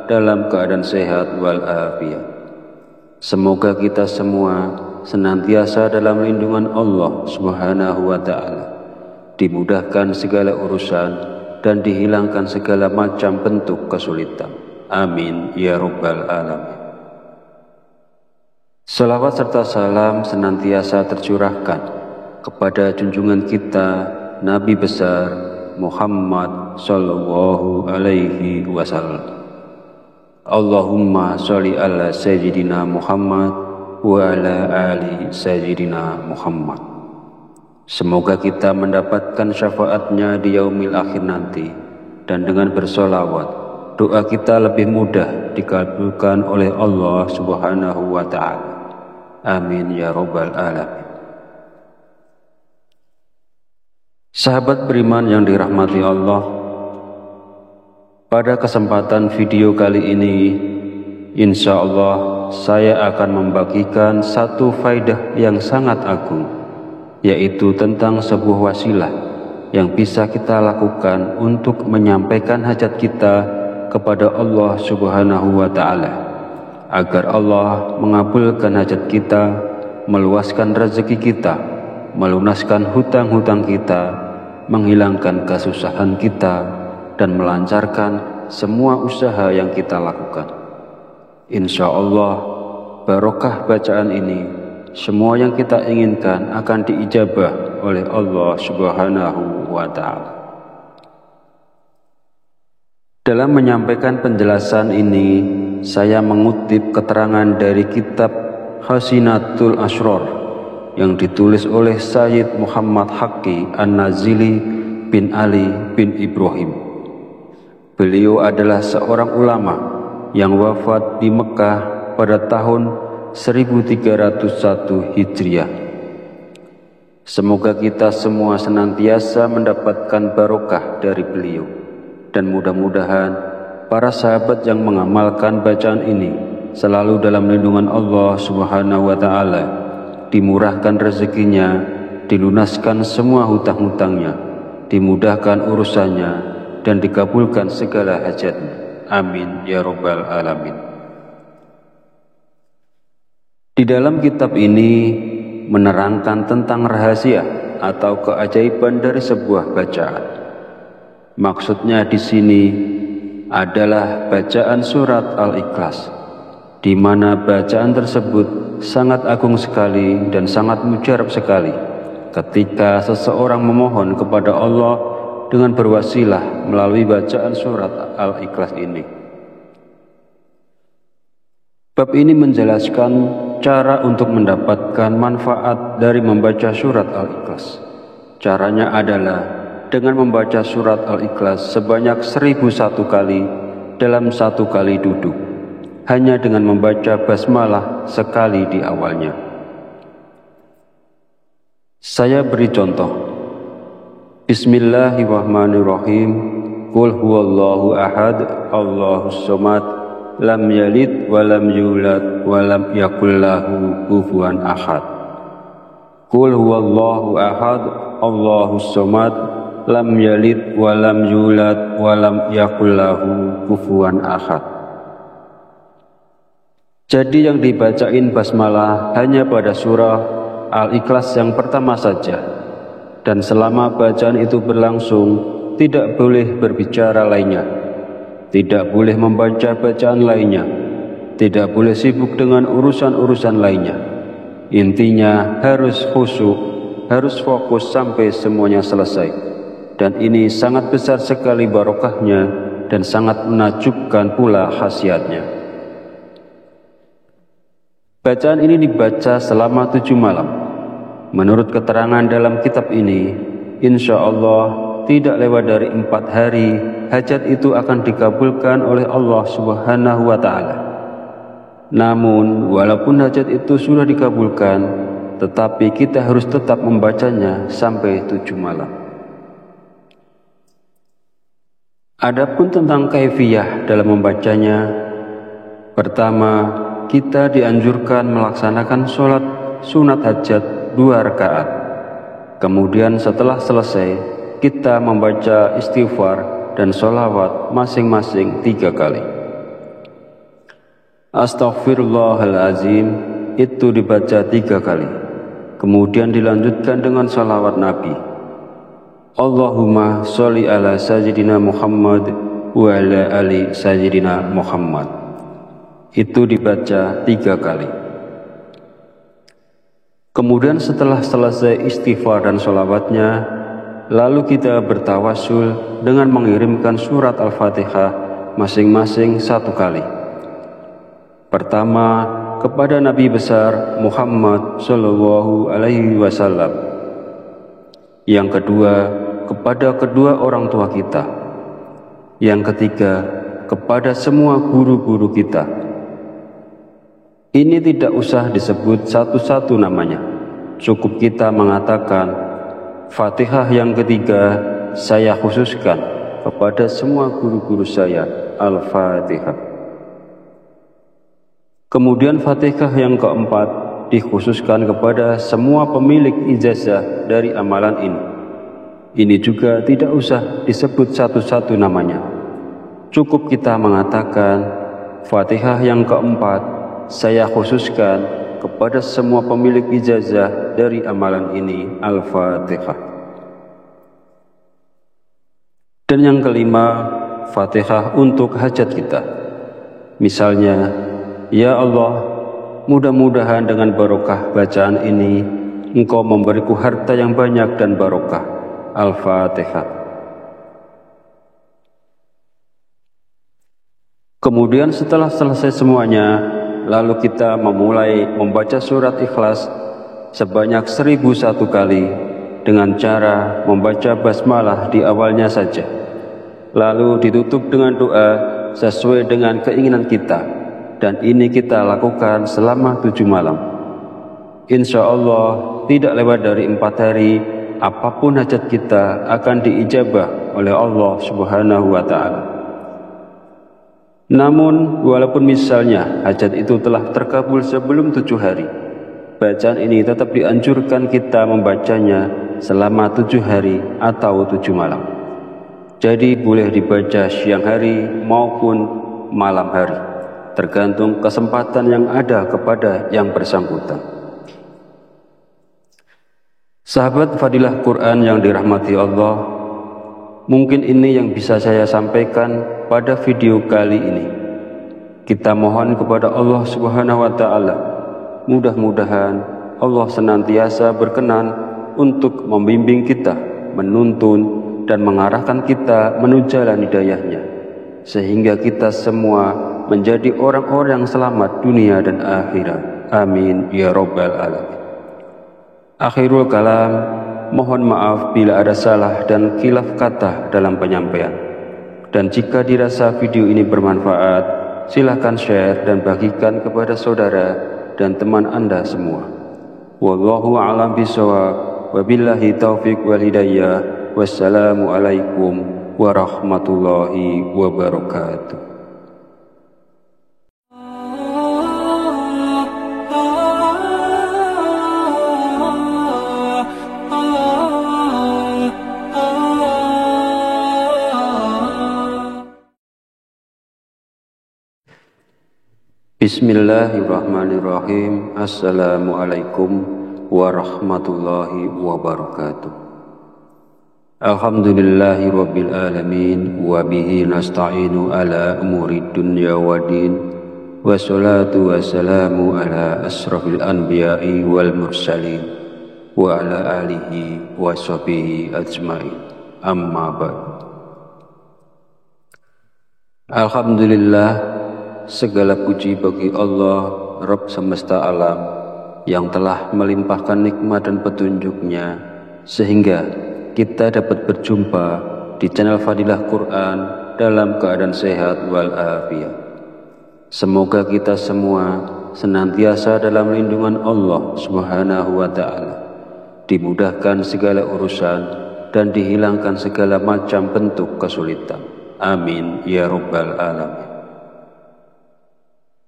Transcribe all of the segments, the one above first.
dalam keadaan sehat walafiat. Semoga kita semua senantiasa dalam lindungan Allah Subhanahu wa Ta'ala, dimudahkan segala urusan dan dihilangkan segala macam bentuk kesulitan. Amin ya rabbal alamin. Salawat serta salam senantiasa tercurahkan kepada junjungan kita Nabi besar Muhammad sallallahu alaihi wasallam. Allahumma sholli ala sayyidina Muhammad wa ala ali sayyidina Muhammad. Semoga kita mendapatkan syafaatnya di yaumil akhir nanti, dan dengan bersolawat doa kita lebih mudah dikabulkan oleh Allah Subhanahu wa Ta'ala. Amin ya rabbal alamin. Sahabat beriman yang dirahmati Allah, pada kesempatan video kali ini insya Allah saya akan membagikan satu faidah yang sangat agung, yaitu tentang sebuah wasilah yang bisa kita lakukan untuk menyampaikan hajat kita kepada Allah Subhanahu wa Ta'ala, agar Allah mengabulkan hajat kita, meluaskan rezeki kita, melunaskan hutang-hutang kita, menghilangkan kesusahan kita, dan melancarkan semua usaha yang kita lakukan. Insya Allah, barokah bacaan ini, semua yang kita inginkan akan diijabah oleh Allah Subhanahu wa Ta'ala. Dalam menyampaikan penjelasan ini, saya mengutip keterangan dari kitab Hasinatul Asrar yang ditulis oleh Sayyid Muhammad Haqqi An-Nazili bin Ali bin Ibrahim. Beliau adalah seorang ulama yang wafat di Mekah pada tahun 1301 Hijriah. Semoga kita semua senantiasa mendapatkan barokah dari beliau, dan mudah-mudahan para sahabat yang mengamalkan bacaan ini selalu dalam lindungan Allah Subhanahu wa Ta'ala, dimurahkan rezekinya, dilunaskan semua hutang-hutangnya, dimudahkan urusannya, dan dikabulkan segala hajatnya. Amin ya rabbal alamin. Di dalam kitab ini menerangkan tentang rahasia atau keajaiban dari sebuah bacaan. Maksudnya di sini adalah bacaan surat Al-Ikhlas, di mana bacaan tersebut sangat agung sekali dan sangat mujarab sekali ketika seseorang memohon kepada Allah dengan berwasilah melalui bacaan surat Al-Ikhlas ini. Bab ini menjelaskan cara untuk mendapatkan manfaat dari membaca surat Al-Ikhlas. Caranya adalah dengan membaca surat Al-Ikhlas sebanyak 1001 kali dalam satu kali duduk, hanya dengan membaca basmalah sekali di awalnya. Saya beri contoh. Bismillahirrahmanirrahim. Qul huwallahu ahad, Allahus somad, lam yalid wa lam yulad wa lam yakul lahu kufuwan ahad. Qul huwallahu ahad, Allahus somad, lam yalid wa lam yulad wa lam yakul lahu kufuwan ahad. Jadi yang dibacain basmalah hanya pada surah Al-Ikhlas yang pertama saja, dan selama bacaan itu berlangsung tidak boleh berbicara lainnya, tidak boleh membaca bacaan lainnya, tidak boleh sibuk dengan urusan-urusan lainnya. Intinya harus khusyuk, harus fokus sampai semuanya selesai. Dan ini sangat besar sekali barokahnya dan sangat menakjubkan pula khasiatnya. Bacaan ini dibaca selama 7 malam. Menurut keterangan dalam kitab ini, insya Allah tidak lewat dari 4 hari hajat itu akan dikabulkan oleh Allah Subhanahu wa Ta'ala. Namun walaupun hajat itu sudah dikabulkan, tetapi kita harus tetap membacanya sampai 7 malam. Adapun tentang kaifiyah dalam membacanya, pertama, kita dianjurkan melaksanakan sholat sunat hajat 2 rakaat. Kemudian setelah selesai, kita membaca istighfar dan sholawat masing-masing 3 kali. Astaghfirullahalazim itu dibaca 3 kali. Kemudian dilanjutkan dengan salawat Nabi. Allahumma sholli ala sayyidina Muhammad wa ala ali sayyidina Muhammad. Itu dibaca 3 kali. Kemudian setelah selesai istighfar dan sholawatnya, lalu kita bertawasul dengan mengirimkan surat Al-Fatihah masing-masing 1 kali. Pertama, kepada Nabi besar Muhammad Sallallahu Alaihi Wasallam. Yang kedua, kepada kedua orang tua kita. Yang ketiga, kepada semua guru-guru kita. Ini tidak usah disebut satu-satu namanya. Cukup kita mengatakan, Fatihah yang ketiga saya khususkan kepada semua guru-guru saya. Al-Fatihah. Kemudian Fatihah yang keempat dikhususkan kepada semua pemilik ijazah dari amalan ini. Ini juga tidak usah disebut satu-satu namanya. Cukup kita mengatakan, Fatihah yang keempat saya khususkan kepada semua pemilik ijazah dari amalan ini. Al-Fatihah. Dan yang kelima, Fatihah untuk hajat kita. Misalnya, ya Allah, mudah-mudahan dengan barokah bacaan ini Engkau memberiku harta yang banyak dan barokah. Al-Fatihah. Kemudian setelah selesai semuanya, lalu kita memulai membaca surat Ikhlas sebanyak 1001 kali dengan cara membaca basmalah di awalnya saja. Lalu ditutup dengan doa sesuai dengan keinginan kita. Dan ini kita lakukan selama 7 malam. Insya Allah tidak lewat dari 4 hari, apapun hajat kita akan diijabah oleh Allah Subhanahu wa Ta'ala. Namun walaupun misalnya hajat itu telah terkabul sebelum 7 hari, bacaan ini tetap dianjurkan kita membacanya selama 7 hari atau 7 malam. Jadi boleh dibaca siang hari maupun malam hari, tergantung kesempatan yang ada kepada yang bersangkutan. Sahabat Fadilah Quran yang dirahmati Allah, mungkin ini yang bisa saya sampaikan pada video kali ini. Kita mohon kepada Allah Subhanahu wa Ta'ala, mudah-mudahan Allah senantiasa berkenan untuk membimbing kita, menuntun dan mengarahkan kita menuju jalan hidayahnya, sehingga kita semua menjadi orang-orang yang selamat dunia dan akhirat. Amin ya Rabbal Alamin. Akhirul kalam, mohon maaf bila ada salah dan khilaf kata dalam penyampaian. Dan jika dirasa video ini bermanfaat, silakan share dan bagikan kepada saudara dan teman Anda semua. Wallahu a'lam bishawab, wabillahi taufiq wal hidayah. Wassalamualaikum warahmatullahi wabarakatuh. Bismillahirrahmanirrahim. Assalamualaikum warahmatullahi wabarakatuh. Alhamdulillahi rabbil alamin, wa bihi nasta'inu ala umuri dunya waddin, wassalatu wassalamu ala asrafil anbiya'i wal mursalin, wa ala alihi wa sahbihi ajma'in. Amma ba'd. Alhamdulillah, segala puji bagi Allah, Rabb semesta alam, yang telah melimpahkan nikmat dan petunjuknya sehingga kita dapat berjumpa di channel Fadilah Quran dalam keadaan sehat walafiat. Semoga kita semua senantiasa dalam lindungan Allah Subhanahu wa Ta'ala, dimudahkan segala urusan dan dihilangkan segala macam bentuk kesulitan. Amin ya Rabbal Alamin.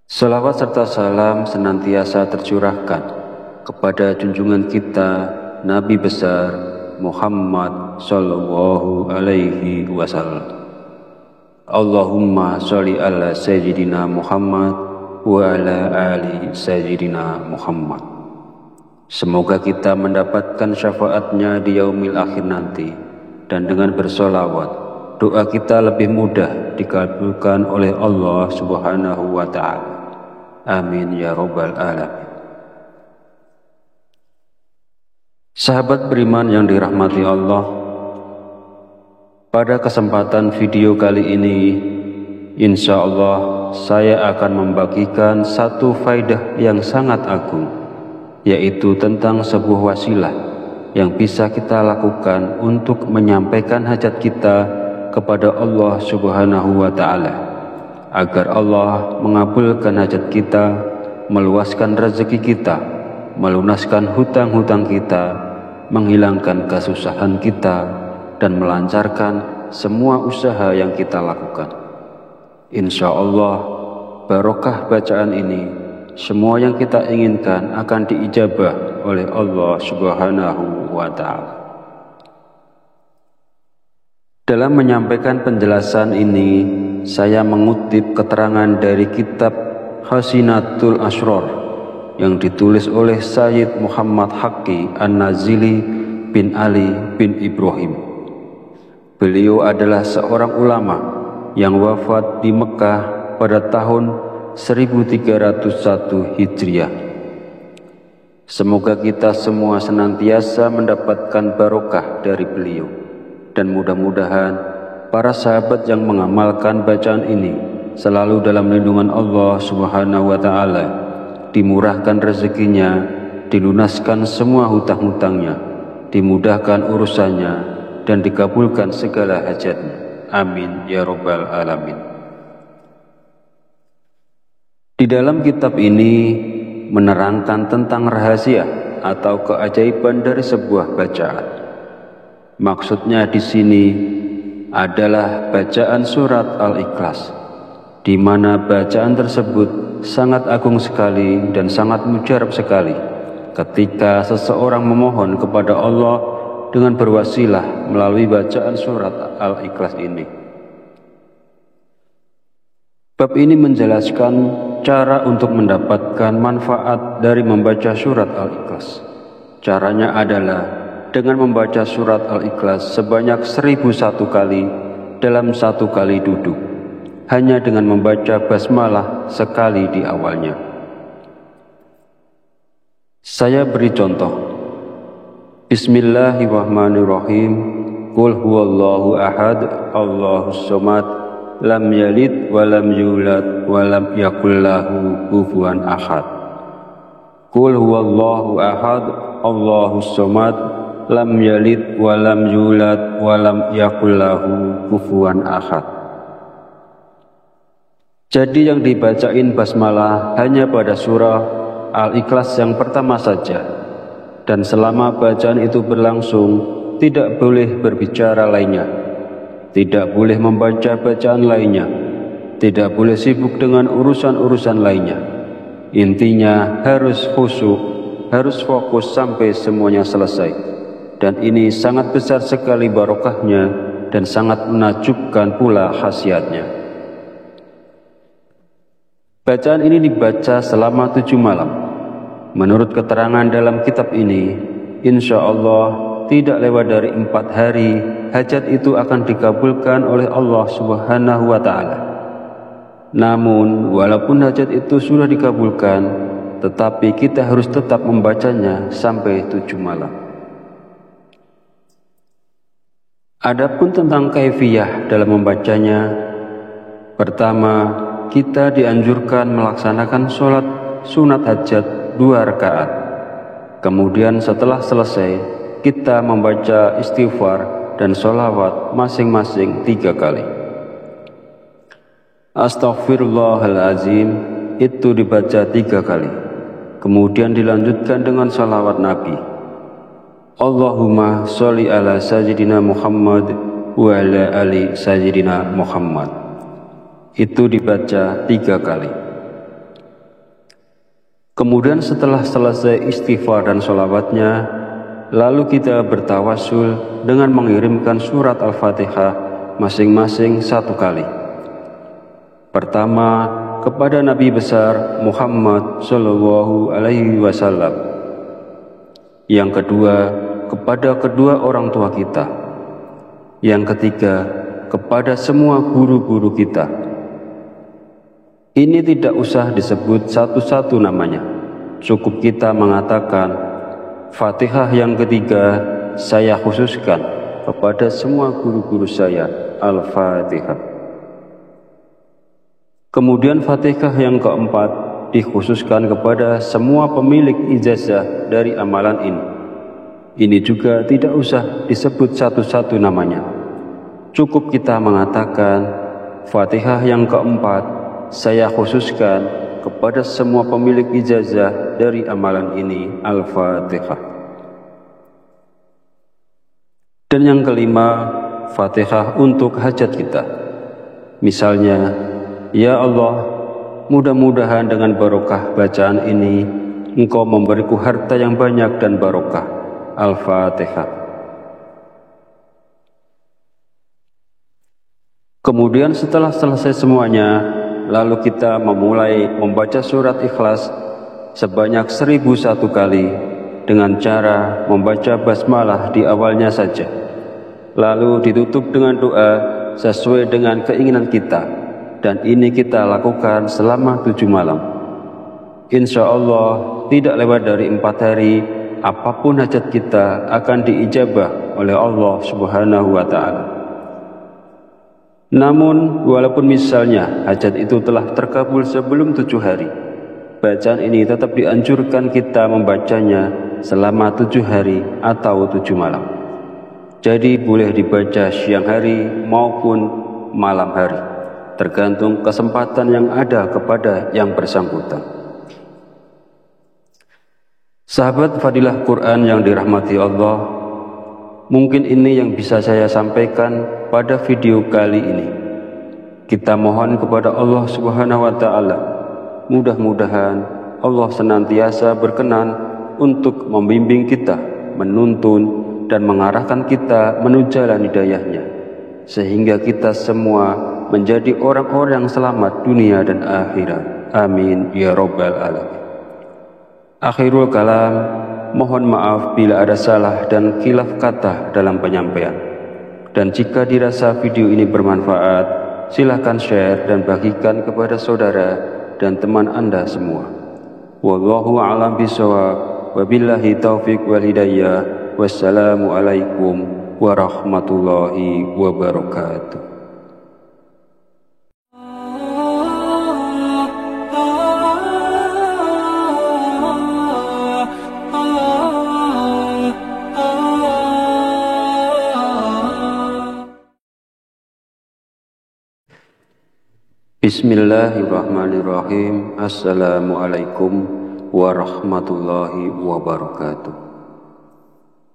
Salawat serta salam senantiasa tercurahkan kepada junjungan kita Nabi besar Muhammad sallallahu alaihi wasallam. Allahumma sholli ala sayyidina Muhammad wa ala ali sayyidina Muhammad. Semoga kita mendapatkan syafaatnya di yaumil akhir nanti, dan dengan bersolawat doa kita lebih mudah dikabulkan oleh Allah Subhanahu wa ta'ala. Amin ya rabbal alamin. Sahabat beriman yang dirahmati Allah, pada kesempatan video kali ini insya Allah saya akan membagikan satu faidah yang sangat agung, yaitu tentang sebuah wasilah yang bisa kita lakukan untuk menyampaikan hajat kita kepada Allah Subhanahu wa ta'ala, agar Allah mengabulkan hajat kita, meluaskan rezeki kita, melunaskan hutang-hutang kita, menghilangkan kesusahan kita, dan melancarkan semua usaha yang kita lakukan. Insya Allah barokah bacaan ini, semua yang kita inginkan akan diijabah oleh Allah Subhanahu wa ta'ala. Dalam menyampaikan penjelasan ini, saya mengutip keterangan dari kitab Hasinatul Asrar yang ditulis oleh Sayyid Muhammad Haqqi An-Nazili bin Ali bin Ibrahim. Beliau adalah seorang ulama yang wafat di Mekah pada tahun 1301 Hijriah. Semoga kita semua senantiasa mendapatkan barokah dari beliau, dan mudah-mudahan para sahabat yang mengamalkan bacaan ini selalu dalam lindungan Allah Subhanahu wa ta'ala, dimurahkan rezekinya, dilunaskan semua hutang-hutangnya, dimudahkan urusannya, dan dikabulkan segala hajatnya. Amin ya rabbal alamin. Di dalam kitab ini menerangkan tentang rahasia atau keajaiban dari sebuah bacaan. Maksudnya di sini adalah bacaan surat Al-Ikhlas, di mana bacaan tersebut sangat agung sekali dan sangat mujarab sekali ketika seseorang memohon kepada Allah dengan berwasilah melalui bacaan surat Al-Ikhlas ini. Bab ini menjelaskan cara untuk mendapatkan manfaat dari membaca surat Al-Ikhlas. Caranya adalah dengan membaca surat Al-Ikhlas sebanyak 1001 kali dalam satu kali duduk, hanya dengan membaca basmalah sekali di awalnya. Saya beri contoh. Bismillahirrahmanirrahim. Qul huwallahu ahad, Allahus somad, lam yalid wa lam yulad wa lam yakul lahu kufuwan ahad. Qul huwallahu ahad, Allahus somad, lam yalid wa lam yulad wa lam yakul lahu kufuwan ahad. Jadi yang dibacain basmalah hanya pada surah Al-Ikhlas yang pertama saja, dan selama bacaan itu berlangsung tidak boleh berbicara lainnya, tidak boleh membaca bacaan lainnya, tidak boleh sibuk dengan urusan-urusan lainnya. Intinya harus khusyuk, harus fokus sampai semuanya selesai, dan ini sangat besar sekali barokahnya dan sangat menakjubkan pula khasiatnya. Bacaan ini dibaca selama 7 malam. Menurut keterangan dalam kitab ini, insya Allah tidak lewat dari 4 hari, hajat itu akan dikabulkan oleh Allah Subhanahu wa ta'ala. Namun, walaupun hajat itu sudah dikabulkan, tetapi kita harus tetap membacanya sampai 7 malam. Adapun tentang kaifiyah dalam membacanya, pertama, kita dianjurkan melaksanakan sholat sunat hajat 2 rakaat. Kemudian setelah selesai, kita membaca istighfar dan sholawat masing-masing 3 kali. Astaghfirullahalazim itu dibaca 3 kali. Kemudian dilanjutkan dengan sholawat Nabi. Allahumma sholli ala sayyidina Muhammad wa ala ali sayyidina Muhammad. Itu dibaca 3 kali. Kemudian setelah selesai istighfar dan sholawatnya, lalu kita bertawasul dengan mengirimkan surat Al-Fatihah masing-masing 1 kali. Pertama, kepada Nabi besar Muhammad Shallallahu Alaihi Wasallam. Yang kedua, kepada kedua orang tua kita. Yang ketiga, kepada semua guru-guru kita. Ini tidak usah disebut satu-satu namanya. Cukup kita mengatakan, Fatihah yang ketiga saya khususkan kepada semua guru-guru saya, Al-Fatihah. Kemudian Fatihah yang keempat dikhususkan kepada semua pemilik ijazah dari amalan ini. Ini juga tidak usah disebut satu-satu namanya. Cukup kita mengatakan, Fatihah yang keempat saya khususkan kepada semua pemilik ijazah dari amalan ini, Al-Fatihah. Dan yang kelima, Fatihah untuk hajat kita. Misalnya, ya Allah, mudah-mudahan dengan barokah bacaan ini Engkau memberiku harta yang banyak dan barokah. Al-Fatihah. Kemudian setelah selesai semuanya, lalu kita memulai membaca surat Ikhlas sebanyak 1001 kali dengan cara membaca basmalah di awalnya saja. Lalu ditutup dengan doa sesuai dengan keinginan kita, dan ini kita lakukan selama 7 malam. Insya Allah tidak lewat dari 4 hari, apapun hajat kita akan diijabah oleh Allah Subhanahu wa Ta'ala. Namun walaupun misalnya hajat itu telah terkabul sebelum 7 hari, bacaan ini tetap dianjurkan kita membacanya selama 7 hari atau 7 malam. Jadi boleh dibaca siang hari maupun malam hari, tergantung kesempatan yang ada kepada yang bersangkutan. Sahabat Fadilah Quran yang dirahmati Allah, mungkin ini yang bisa saya sampaikan pada video kali ini. Kita mohon kepada Allah Subhanahu wa Ta'ala, mudah-mudahan Allah senantiasa berkenan untuk membimbing kita, menuntun dan mengarahkan kita menuju jalan hidayahnya, sehingga kita semua menjadi orang-orang yang selamat dunia dan akhirat. Amin ya Rabbal Alamin. Akhirul kalam, mohon maaf bila ada salah dan khilaf kata dalam penyampaian. Dan jika dirasa video ini bermanfaat, silakan share dan bagikan kepada saudara dan teman Anda semua. Wallahu a'lam bishawab, wabillahi taufiq wal hidayah. Wassalamualaikum warahmatullahi wabarakatuh. Bismillahirrahmanirrahim. Assalamualaikum warahmatullahi wabarakatuh.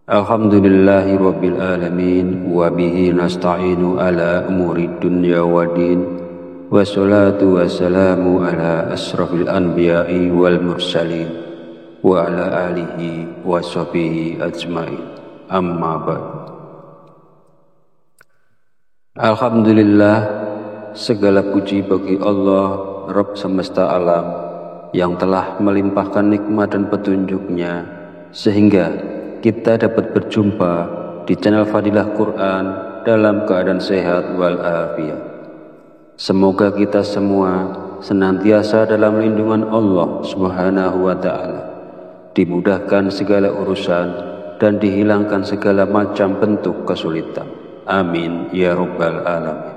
Alhamdulillahi rabbil alamin, wa bihi nasta'inu ala umuri dunya waddin, wassalatu wassalamu ala asrafil anbiya'i wal mursalin, wa ala alihi wa sahbihi ajma'in. Amma ba'd. Alhamdulillah, segala puji bagi Allah, Rabb semesta alam, yang telah melimpahkan nikmat dan petunjuknya sehingga kita dapat berjumpa di channel Fadilah Quran dalam keadaan sehat walafiat. Semoga kita semua senantiasa dalam lindungan Allah Subhanahu wa Ta'ala, dimudahkan segala urusan dan dihilangkan segala macam bentuk kesulitan. Amin ya Rabbal Alamin.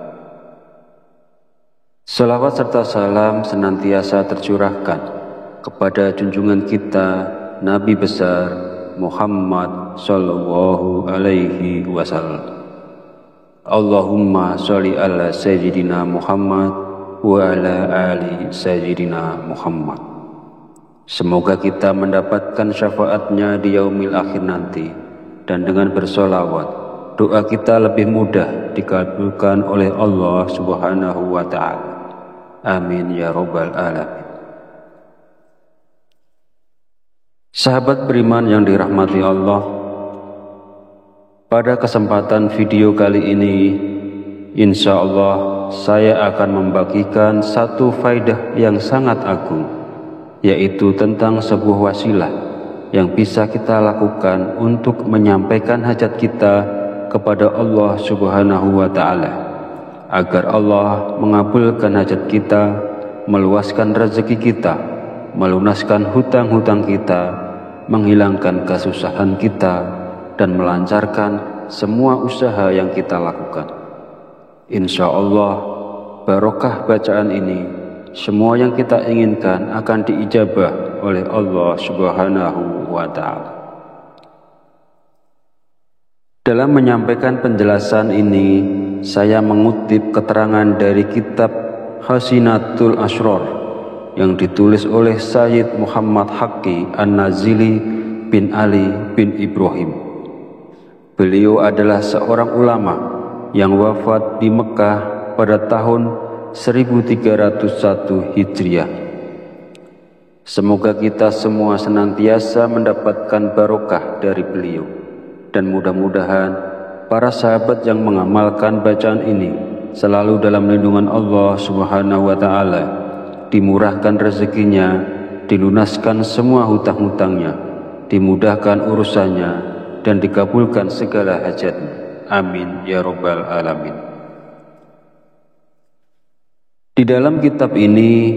Salawat serta salam senantiasa tercurahkan kepada junjungan kita Nabi besar Muhammad Sallallahu Alaihi Wasallam. Allahumma sholli ala Sayyidina Muhammad wa ala ali Sayyidina Muhammad. Semoga kita mendapatkan syafaatnya di yaumil akhir nanti, dan dengan bersolawat doa kita lebih mudah dikabulkan oleh Allah Subhanahu wa Ta'ala. Amin ya Rabbal Alamin. Sahabat beriman yang dirahmati Allah, pada kesempatan video kali ini, Insya Allah saya akan membagikan satu faidah yang sangat agung, yaitu tentang sebuah wasilah yang bisa kita lakukan untuk menyampaikan hajat kita kepada Allah Subhanahu wa Ta'ala, agar Allah mengabulkan hajat kita, meluaskan rezeki kita, melunaskan hutang-hutang kita, menghilangkan kesusahan kita, dan melancarkan semua usaha yang kita lakukan. Insya Allah, barokah bacaan ini, semua yang kita inginkan akan diijabah oleh Allah Subhanahu wa Ta'ala. Dalam menyampaikan penjelasan ini, saya mengutip keterangan dari kitab Hasinatul Asrar yang ditulis oleh Sayyid Muhammad Haqqi An-Nazili bin Ali bin Ibrahim. Beliau adalah seorang ulama yang wafat di Mekah pada tahun 1301 Hijriah. Semoga kita semua senantiasa mendapatkan barokah dari beliau, dan mudah-mudahan para sahabat yang mengamalkan bacaan ini selalu dalam lindungan Allah Subhanahu wa Ta'ala, dimurahkan rezekinya, dilunaskan semua hutang-hutangnya, dimudahkan urusannya, dan dikabulkan segala hajatnya. Amin ya Rabbal Alamin. Di dalam kitab ini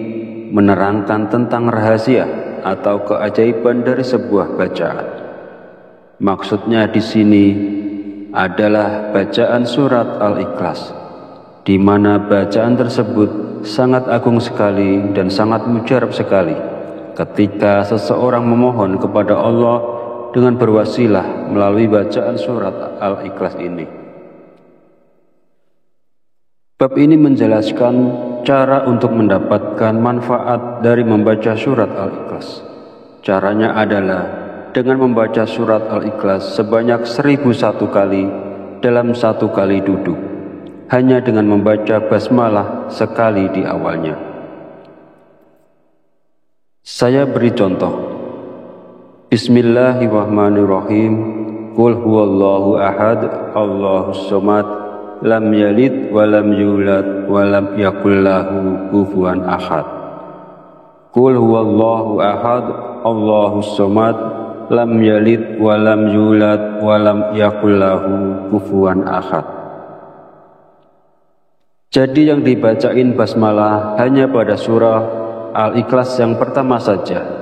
menerangkan tentang rahasia atau keajaiban dari sebuah bacaan. Maksudnya di sini adalah bacaan surat Al-Ikhlas, di mana bacaan tersebut sangat agung sekali dan sangat mujarab sekali ketika seseorang memohon kepada Allah dengan berwasilah melalui bacaan surat Al-Ikhlas ini. Bab ini menjelaskan cara untuk mendapatkan manfaat dari membaca surat Al-Ikhlas. Caranya adalah dengan membaca surat Al-Ikhlas sebanyak 1001 kali dalam satu kali duduk, hanya dengan membaca basmalah sekali di awalnya. Saya beri contoh. Bismillahirrahmanirrahim. Qul huwallahu ahad, Allahus somad, lam yalid wa lam yulad wa lam yakul lahu kufuwan ahad. Qul huwallahu ahad, Allahus somad, lam yalid wa lam yulad wa lam yakul lahu kufuwan ahad. Jadi yang dibacain basmalah hanya pada surah Al-Ikhlas yang pertama saja,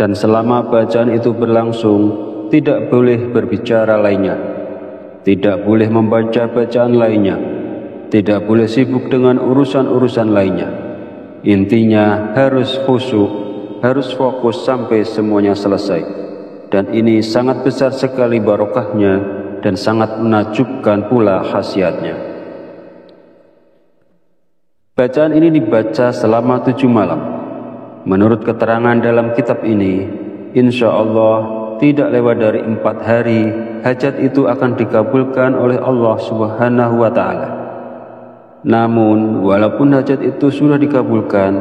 dan selama bacaan itu berlangsung tidak boleh berbicara lainnya, tidak boleh membaca bacaan lainnya, tidak boleh sibuk dengan urusan-urusan lainnya. Intinya harus khusyuk, harus fokus sampai semuanya selesai. Dan ini sangat besar sekali barokahnya dan sangat menakjubkan pula khasiatnya. Bacaan ini dibaca selama 7 malam. Menurut keterangan dalam kitab ini, insya Allah tidak lewat dari 4 hari hajat itu akan dikabulkan oleh Allah Subhanahu wa Ta'ala. Namun walaupun hajat itu sudah dikabulkan,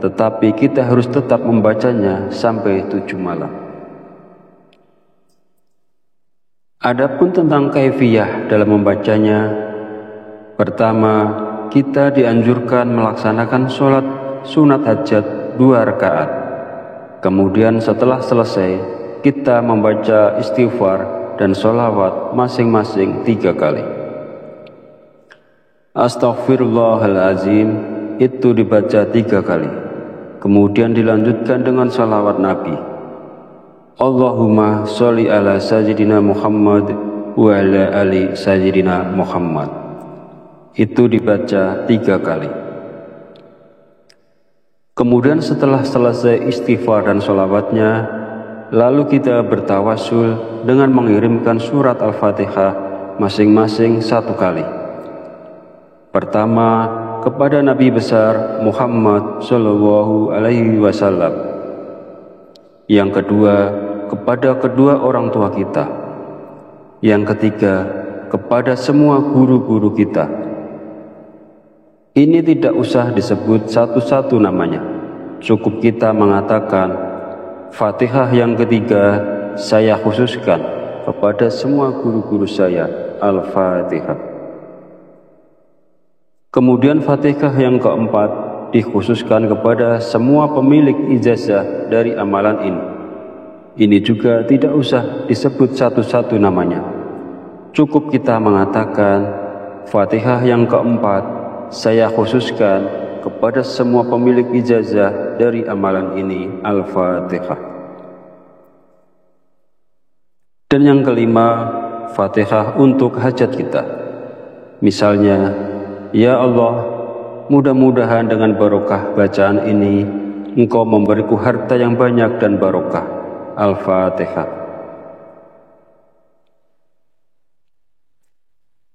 tetapi kita harus tetap membacanya sampai 7 malam. Adapun tentang kaifiyah dalam membacanya, pertama, kita dianjurkan melaksanakan sholat sunat hajat 2 rakaat. Kemudian setelah selesai, kita membaca istighfar dan sholawat masing-masing 3 kali. Astaghfirullahalazim itu dibaca 3 kali. Kemudian dilanjutkan dengan sholawat Nabi. Allahumma sholli ala sayyidina Muhammad wa ala ali sayyidina Muhammad. Itu dibaca 3 kali. Kemudian setelah selesai istighfar dan sholawatnya, lalu kita bertawasul dengan mengirimkan surat Al-Fatihah masing-masing 1 kali. Pertama, kepada Nabi besar Muhammad Sallallahu Alaihi Wasallam. Yang kedua, kepada kedua orang tua kita. Yang ketiga, kepada semua guru-guru kita. Ini tidak usah disebut satu-satu namanya. Cukup kita mengatakan, Fatihah yang ketiga saya khususkan kepada semua guru-guru saya. Al-Fatihah. Kemudian Fatihah yang keempat dikhususkan kepada semua pemilik ijazah dari amalan ini. Ini juga tidak usah disebut satu-satu namanya. Cukup kita mengatakan, Fatihah yang keempat saya khususkan kepada semua pemilik ijazah dari amalan ini. Al-Fatihah. Dan yang kelima, Fatihah untuk hajat kita. Misalnya, ya Allah, mudah-mudahan dengan barokah bacaan ini Engkau memberiku harta yang banyak dan barokah. Al-Fatihah.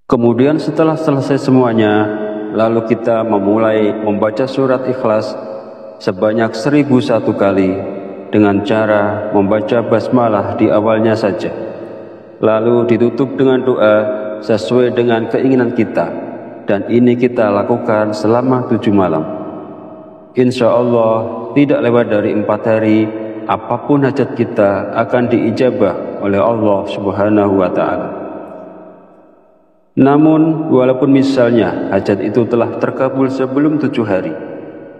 Kemudian setelah selesai semuanya, lalu kita memulai membaca surat Ikhlas sebanyak 1001 kali dengan cara membaca basmalah di awalnya saja. Lalu ditutup dengan doa sesuai dengan keinginan kita, dan ini kita lakukan selama 7 malam. Insya Allah tidak lewat dari 4 hari, apapun hajat kita akan diijabah oleh Allah Subhanahu wa Ta'ala. Namun walaupun misalnya hajat itu telah terkabul sebelum 7 hari,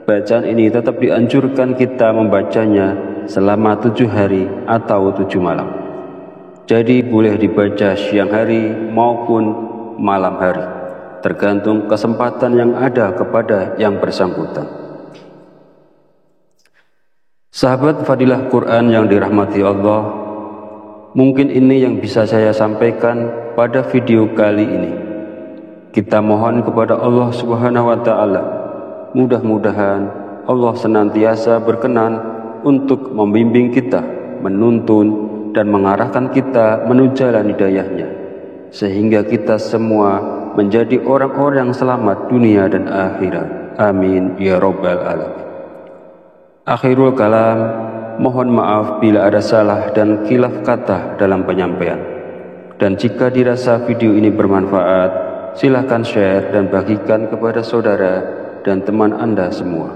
bacaan ini tetap dianjurkan kita membacanya selama 7 hari atau 7 malam. Jadi boleh dibaca siang hari maupun malam hari, tergantung kesempatan yang ada kepada yang bersangkutan. Sahabat Fadilah Quran yang dirahmati Allah, mungkin ini yang bisa saya sampaikan pada video kali ini. Kita mohon kepada Allah Subhanahu wa Ta'ala, mudah-mudahan Allah senantiasa berkenan untuk membimbing kita, menuntun dan mengarahkan kita menuju jalan hidayahnya, sehingga kita semua menjadi orang-orang yang selamat dunia dan akhirat. Amin ya Rabbal Alamin. Akhirul kalam, mohon maaf bila ada salah dan khilaf kata dalam penyampaian. Dan jika dirasa video ini bermanfaat, silakan share dan bagikan kepada saudara dan teman Anda semua.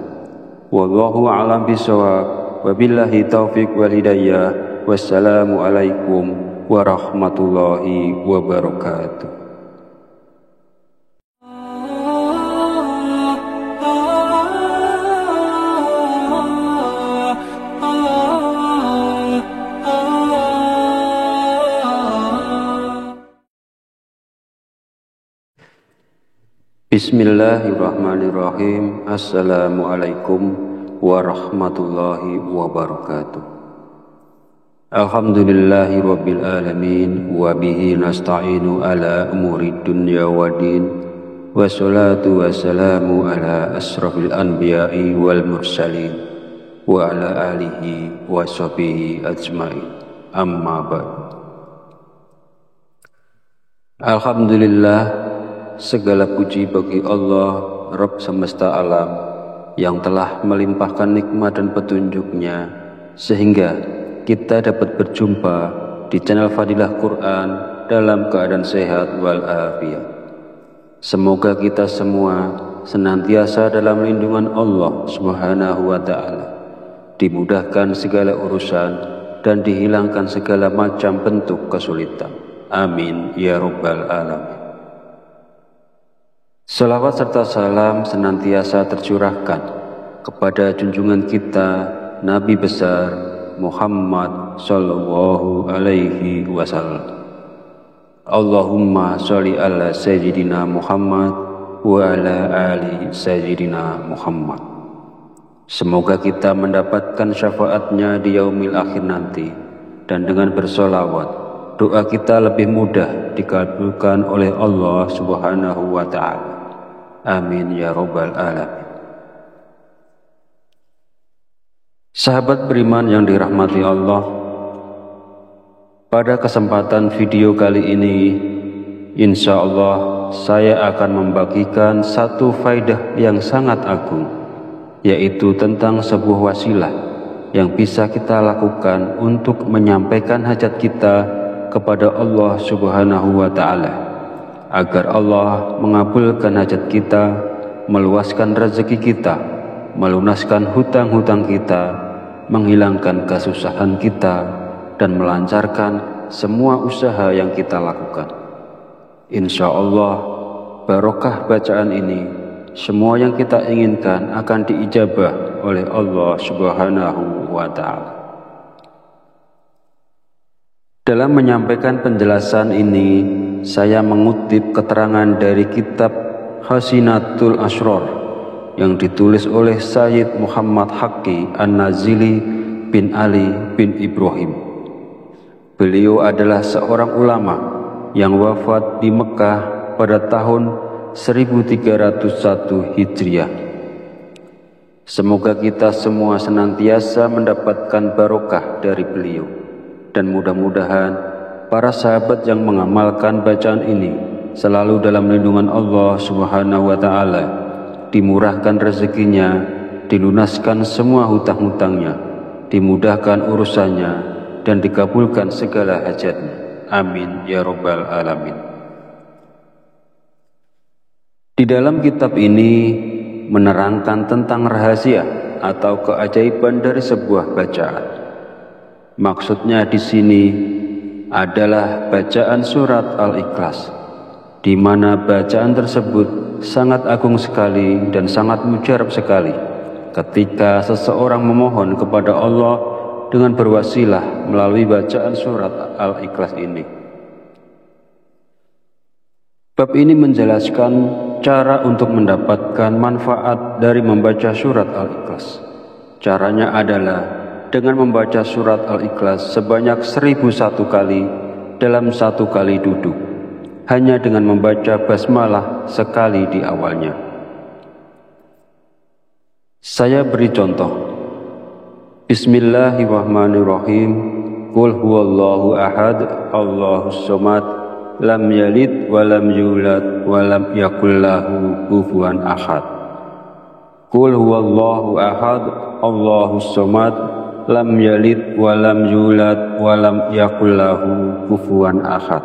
Wallahu a'lam bishawab, wabillahi taufiq wal hidayah. Wassalamualaikum warahmatullahi wabarakatuh. Bismillahirrahmanirrahim. Assalamualaikum warahmatullahi wabarakatuh. Alhamdulillahi rabbil alamin, wa bihi nasta'inu ala umuri dunya waddin, wassalatu wassalamu ala asrafil anbiya'i wal mursalin, wa ala alihi wa sahbihi ajma'in. Amma ba'd. Alhamdulillah, segala puji bagi Allah, Rabb semesta alam, yang telah melimpahkan nikmat dan petunjuknya sehingga kita dapat berjumpa di channel Fadilah Quran dalam keadaan sehat walafiat. Semoga kita semua senantiasa dalam lindungan Allah Subhanahu wa Ta'ala, dimudahkan segala urusan dan dihilangkan segala macam bentuk kesulitan. Amin ya Rabbal Alamin. Salawat serta salam senantiasa tercurahkan kepada junjungan kita Nabi besar Muhammad sallallahu alaihi wasallam. Allahumma sholli ala sayyidina Muhammad wa ala ali sayyidina Muhammad. Semoga kita mendapatkan syafaatnya di yaumil akhir nanti, dan dengan bersolawat doa kita lebih mudah dikabulkan oleh Allah Subhanahu wa Ta'ala. Amin ya Rabbal Alamin. Sahabat beriman yang dirahmati Allah, pada kesempatan video kali ini, insya Allah saya akan membagikan satu faidah yang sangat agung, yaitu tentang sebuah wasilah yang bisa kita lakukan untuk menyampaikan hajat kita kepada Allah Subhanahu wa Ta'ala, agar Allah mengabulkan hajat kita, meluaskan rezeki kita, melunaskan hutang-hutang kita, menghilangkan kesusahan kita, dan melancarkan semua usaha yang kita lakukan. Insya Allah barokah bacaan ini semua yang kita inginkan akan diijabah oleh Allah Subhanahu wa Ta'ala. Dalam menyampaikan penjelasan ini, saya mengutip keterangan dari kitab Hasinatul Asrar yang ditulis oleh Sayyid Muhammad Haqqi An-Nazili bin Ali bin Ibrahim. Beliau adalah seorang ulama yang wafat di Mekah pada tahun 1301 Hijriah. Semoga kita semua senantiasa mendapatkan barokah dari beliau, dan mudah-mudahan para sahabat yang mengamalkan bacaan ini selalu dalam lindungan Allah Subhanahu wa Ta'ala, dimurahkan rezekinya, dilunaskan semua hutang-hutangnya, dimudahkan urusannya, dan dikabulkan segala hajatnya. Amin ya Rabbal Alamin. Di dalam kitab ini menerangkan tentang rahasia atau keajaiban dari sebuah bacaan. Maksudnya di sini adalah bacaan surat Al-Ikhlas, di mana bacaan tersebut sangat agung sekali dan sangat mujarab sekali ketika seseorang memohon kepada Allah dengan berwasilah melalui bacaan surat Al-Ikhlas ini. Bab ini menjelaskan cara untuk mendapatkan manfaat dari membaca surat Al-Ikhlas. Caranya adalah dengan membaca surat Al-Ikhlas sebanyak 1001 kali dalam satu kali duduk, hanya dengan membaca basmalah sekali di awalnya. Saya beri contoh. Bismillahirrahmanirrahim. Qul huwallahu ahad, Allahus somad, lam yalid wa lam yulad wa lam yakul lahu kufuwan ahad. Qul huwallahu ahad, Allahus somad, lam yalid wa lam yulad wa lam yakul lahu kufuwan ahad.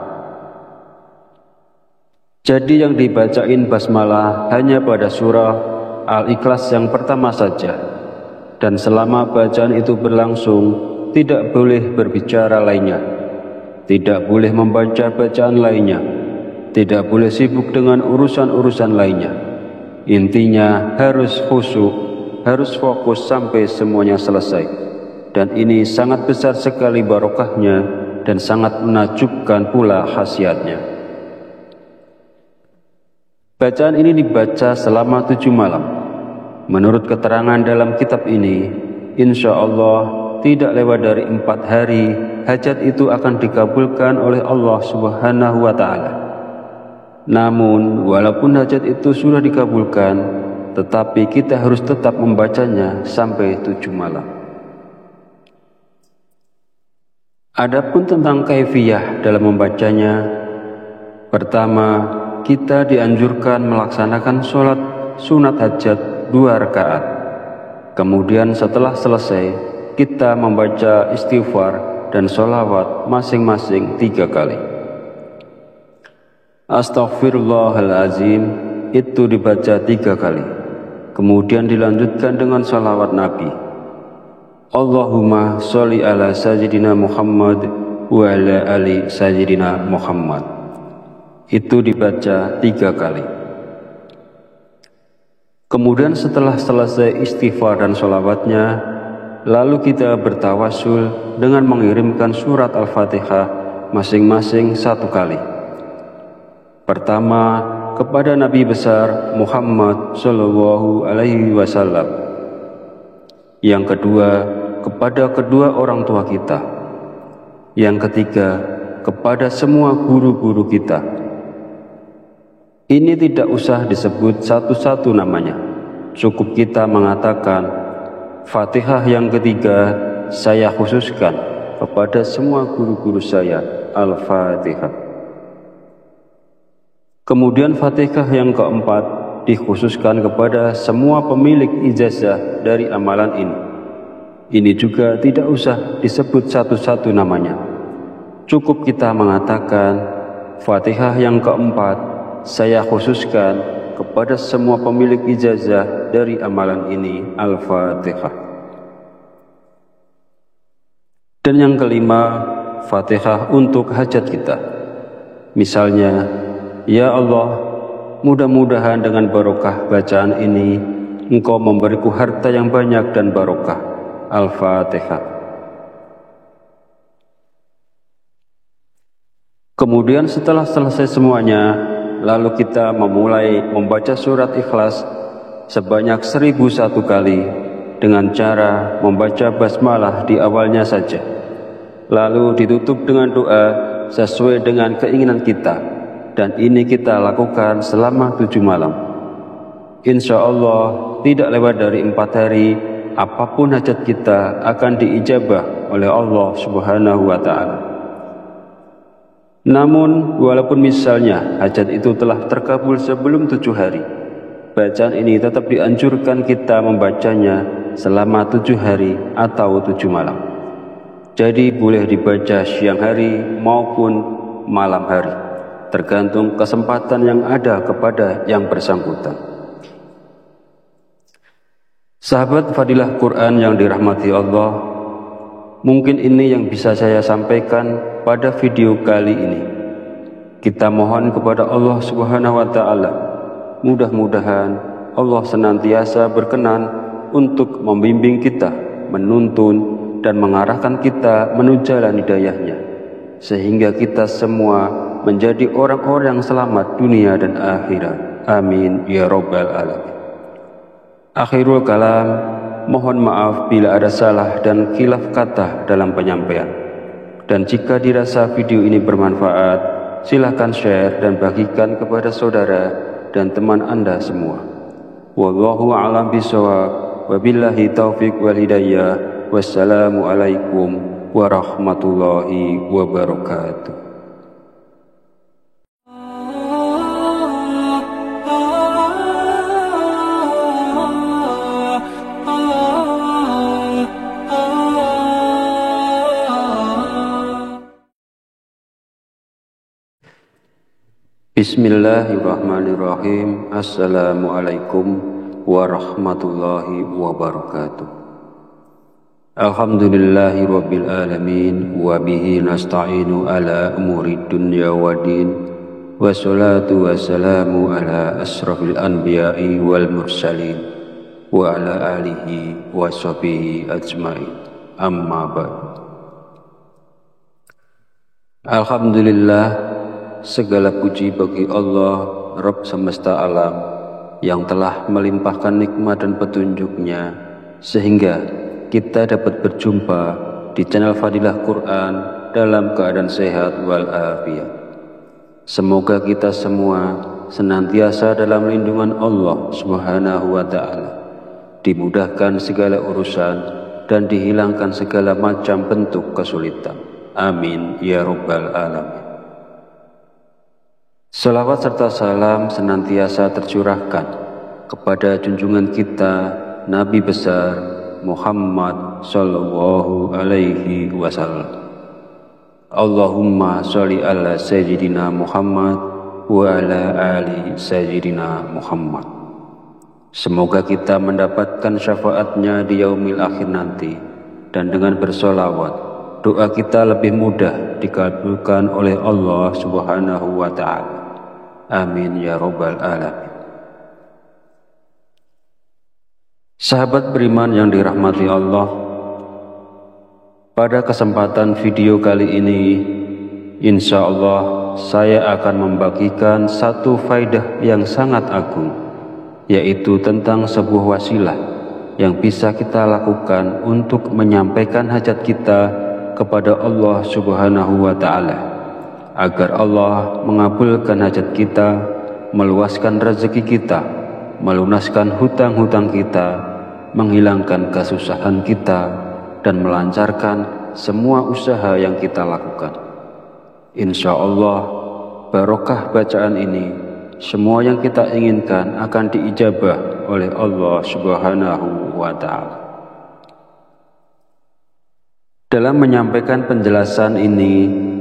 Jadi yang dibacain basmalah hanya pada surah Al-Ikhlas yang pertama saja, dan selama bacaan itu berlangsung tidak boleh berbicara lainnya, tidak boleh membaca bacaan lainnya, tidak boleh sibuk dengan urusan-urusan lainnya. Intinya harus khusyuk, harus fokus sampai semuanya selesai. Dan ini sangat besar sekali barokahnya dan sangat menakjubkan pula khasiatnya. Bacaan ini dibaca selama 7 malam. Menurut keterangan dalam kitab ini, insya Allah tidak lewat dari 4 hari hajat itu akan dikabulkan oleh Allah Subhanahu wa Ta'ala. Namun walaupun hajat itu sudah dikabulkan, tetapi kita harus tetap membacanya sampai 7 malam. Adapun tentang kaifiyah dalam membacanya, pertama, kita dianjurkan melaksanakan sholat sunat hajat 2 rakaat. Kemudian setelah selesai, kita membaca istighfar dan sholawat masing-masing 3 kali. Astaghfirullahalazim itu dibaca 3 kali. Kemudian dilanjutkan dengan sholawat Nabi. Allahumma sholli ala sayyidina Muhammad wa ala ali sayyidina Muhammad. Itu dibaca 3 kali. Kemudian setelah selesai istighfar dan sholawatnya, lalu kita bertawasul dengan mengirimkan surat Al-Fatihah masing-masing 1 kali. Pertama, kepada Nabi besar Muhammad Sallallahu Alaihi Wasallam. Yang kedua, kepada kedua orang tua kita. Yang ketiga, kepada semua guru-guru kita. Ini tidak usah disebut satu-satu namanya. Cukup kita mengatakan, Fatihah yang ketiga saya khususkan kepada semua guru-guru saya, Al-Fatihah. Kemudian Fatihah yang keempat dikhususkan kepada semua pemilik ijazah dari amalan ini. Ini juga tidak usah disebut satu-satu namanya. Cukup kita mengatakan, Fatihah yang keempat saya khususkan kepada semua pemilik ijazah dari amalan ini, Al-Fatihah. Dan yang kelima, Fatihah untuk hajat kita. Misalnya, Ya Allah, mudah-mudahan dengan barokah bacaan ini Engkau memberiku harta yang banyak dan barokah. Al-Fatihah. Kemudian setelah selesai semuanya, lalu kita memulai membaca surat Ikhlas sebanyak 1001 kali dengan cara membaca basmalah di awalnya saja. Lalu ditutup dengan doa sesuai dengan keinginan kita. Dan ini kita lakukan selama 7 malam. Insya Allah tidak lewat dari 4 hari, apapun hajat kita akan diijabah oleh Allah Subhanahu wa Ta'ala. Namun walaupun misalnya hajat itu telah terkabul sebelum 7 hari, bacaan ini tetap dianjurkan kita membacanya selama 7 hari atau 7 malam. Jadi boleh dibaca siang hari maupun malam hari, tergantung kesempatan yang ada kepada yang bersangkutan. Sahabat Fadilah Quran yang dirahmati Allah, mungkin ini yang bisa saya sampaikan pada video kali ini. Kita mohon kepada Allah Subhanahu wa Ta'ala, mudah-mudahan Allah senantiasa berkenan untuk membimbing kita, menuntun dan mengarahkan kita menuju jalan hidayahnya, sehingga kita semua menjadi orang-orang yang selamat dunia dan akhirat. Amin ya rabbal alamin. Akhirul kalam, mohon maaf bila ada salah dan khilaf kata dalam penyampaian. Dan jika dirasa video ini bermanfaat, silakan share dan bagikan kepada saudara dan teman Anda semua. Wallahu a'lam bishawab, wabillahi taufiq wal hidayah. Wassalamu alaikum warahmatullahi wabarakatuh. Bismillahirrahmanirrahim. Assalamualaikum warahmatullahi wabarakatuh. Alhamdulillahi rabbil alamin, wa bihi nasta'inu ala umuri dunya waddin, wassalatu wassalamu ala asrafil anbiya'i wal mursalin, wa ala alihi wa sahbihi ajma'in. Amma ba'd. Alhamdulillah, segala puji bagi Allah, Rabb semesta alam, yang telah melimpahkan nikmat dan petunjuknya, sehingga kita dapat berjumpa di channel Fadilah Quran dalam keadaan sehat walafiat. Semoga kita semua senantiasa dalam lindungan Allah Subhanahu wa Ta'ala, dimudahkan segala urusan dan dihilangkan segala macam bentuk kesulitan. Amin ya rabbal alamin. Salawat serta salam senantiasa tercurahkan kepada junjungan kita Nabi besar Muhammad sallallahu alaihi wasallam. Allahumma sholli ala sayyidina Muhammad wa ala ali sayyidina Muhammad. Semoga kita mendapatkan syafaatnya di yaumil akhir nanti, dan dengan bersolawat doa kita lebih mudah dikabulkan oleh Allah Subhanahu wa Ta'ala. Amin ya rabbal alamin. Sahabat beriman yang dirahmati Allah, pada kesempatan video kali ini, insya Allah saya akan membagikan satu faidah yang sangat agung, yaitu tentang sebuah wasilah yang bisa kita lakukan untuk menyampaikan hajat kita kepada Allah Subhanahu wa Ta'ala, agar Allah mengabulkan hajat kita, meluaskan rezeki kita, melunaskan hutang-hutang kita, menghilangkan kesusahan kita, dan melancarkan semua usaha yang kita lakukan. Insya Allah, barokah bacaan ini, semua yang kita inginkan akan diijabah oleh Allah Subhanahu wa Ta'ala. Dalam menyampaikan penjelasan ini,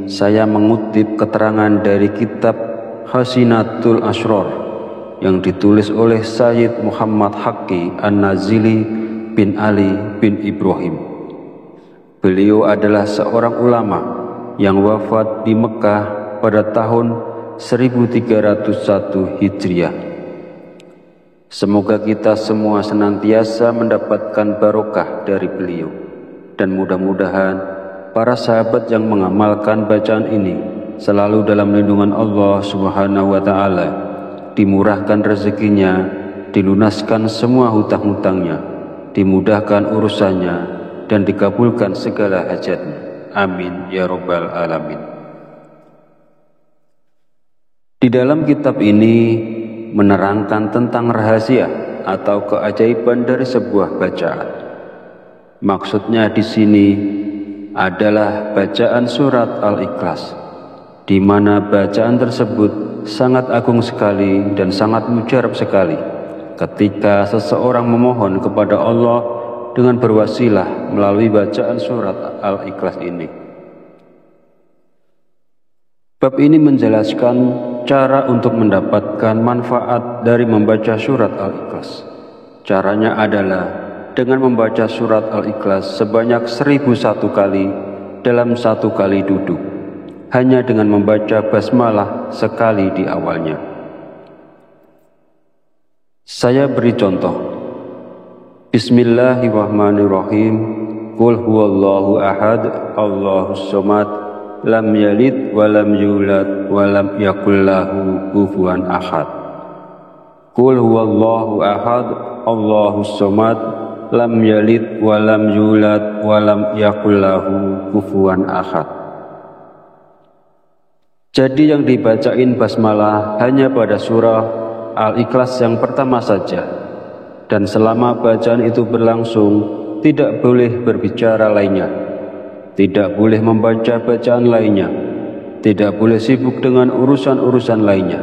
saya mengutip keterangan dari kitab Hasinatul Asrar yang ditulis oleh Sayyid Muhammad Haqqi An-Nazili bin Ali bin Ibrahim. Beliau adalah seorang ulama yang wafat di Mekah pada tahun 1301 Hijriah. Semoga kita semua senantiasa mendapatkan barokah dari beliau, dan mudah-mudahan para sahabat yang mengamalkan bacaan ini selalu dalam lindungan Allah Subhanahu wa Ta'ala, dimurahkan rezekinya, dilunaskan semua hutang-hutangnya, dimudahkan urusannya, dan dikabulkan segala hajatnya. Amin ya Rabbal Alamin. Di dalam kitab ini menerangkan tentang rahasia atau keajaiban dari sebuah bacaan. Maksudnya di sini adalah bacaan surat Al-Ikhlas, di mana bacaan tersebut sangat agung sekali dan sangat mujarab sekali ketika seseorang memohon kepada Allah dengan berwasilah melalui bacaan surat Al-Ikhlas ini. Bab ini menjelaskan cara untuk mendapatkan manfaat dari membaca surat Al-Ikhlas. Caranya adalah dengan membaca surat Al-Ikhlas sebanyak 1001 kali dalam satu kali duduk, hanya dengan membaca basmalah sekali di awalnya. Saya beri contoh. Bismillahirrahmanirrahim. Qul huwallahu ahad, Allahus somad, lam yalid wa lam yulad wa lam yakul lahu kufuwan ahad. Qul huwallahu ahad, Allahus somad, lam yalid wa lam yulad wa lam yakul lahu kufuwan ahad. Jadi yang dibacain basmalah hanya pada surah Al-Ikhlas yang pertama saja, dan selama bacaan itu berlangsung tidak boleh berbicara lainnya, tidak boleh membaca bacaan lainnya, tidak boleh sibuk dengan urusan-urusan lainnya.